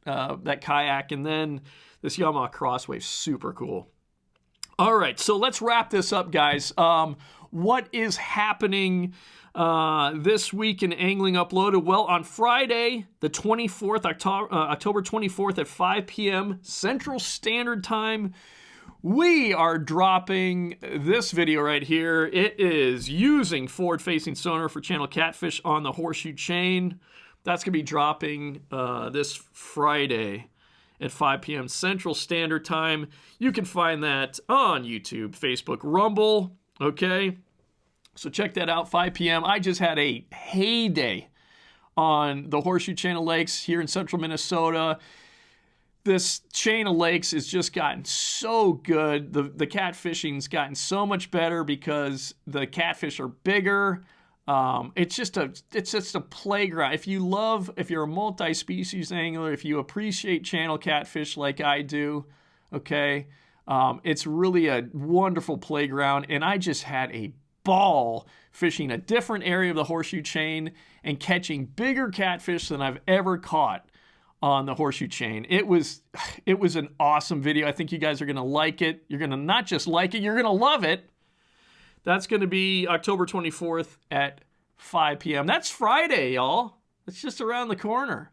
kayak, and then this Yamaha CrossWave, super cool. All right, so let's wrap this up, guys. What is happening this week in Angling Uploaded? Well, on Friday, the 24th, October 24th at 5 p.m. Central Standard Time, we are dropping this video right here. It is using forward-facing sonar for channel catfish on the horseshoe chain. That's going to be dropping this Friday at 5 p.m. Central Standard Time. You can find that on YouTube, Facebook, Rumble, okay? So check that out, 5 p.m. I just had a heyday on the Horseshoe Chain of Lakes here in central Minnesota. This chain of lakes has just gotten so good. The catfishing's gotten so much better because the catfish are bigger. It's just a playground. If you're a multi-species angler, if you appreciate channel catfish like I do, okay, it's really a wonderful playground. And I just had a ball fishing a different area of the horseshoe chain and catching bigger catfish than I've ever caught on the horseshoe chain. It was an awesome video. I think you guys are going to like it. You're going to not just like it, you're going to love it. That's going to be October 24th at 5 p.m. That's Friday, y'all. It's just around the corner.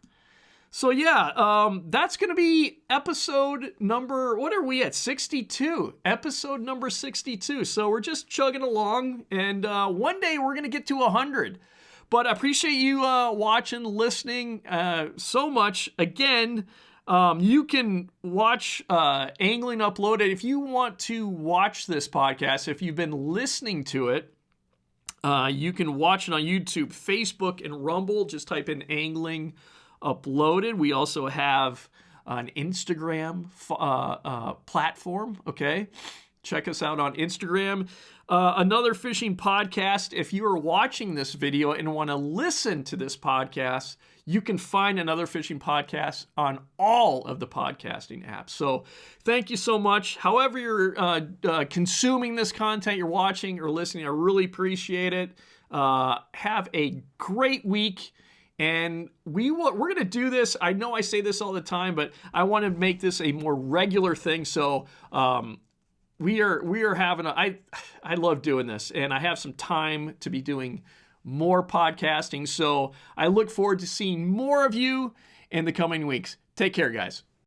So yeah, that's going to be episode number, what are we at? 62. Episode number 62. So we're just chugging along, and one day we're going to get to 100. But I appreciate you watching, listening so much. Again, You can watch Angling Uploaded. If you want to watch this podcast, if you've been listening to it, you can watch it on YouTube, Facebook, and Rumble. Just type in Angling Uploaded. We also have an Instagram platform, okay? Check us out on Instagram. Another fishing podcast. If you are watching this video and want to listen to this podcast, you can find Another Fishing Podcast on all of the podcasting apps. So thank you so much. However you're consuming this content, you're watching or listening, I really appreciate it. Have a great week. And we're going to do this. I know I say this all the time, but I want to make this a more regular thing. So we are having I love doing this, and I have some time to be doing more podcasting. So I look forward to seeing more of you in the coming weeks. Take care, guys.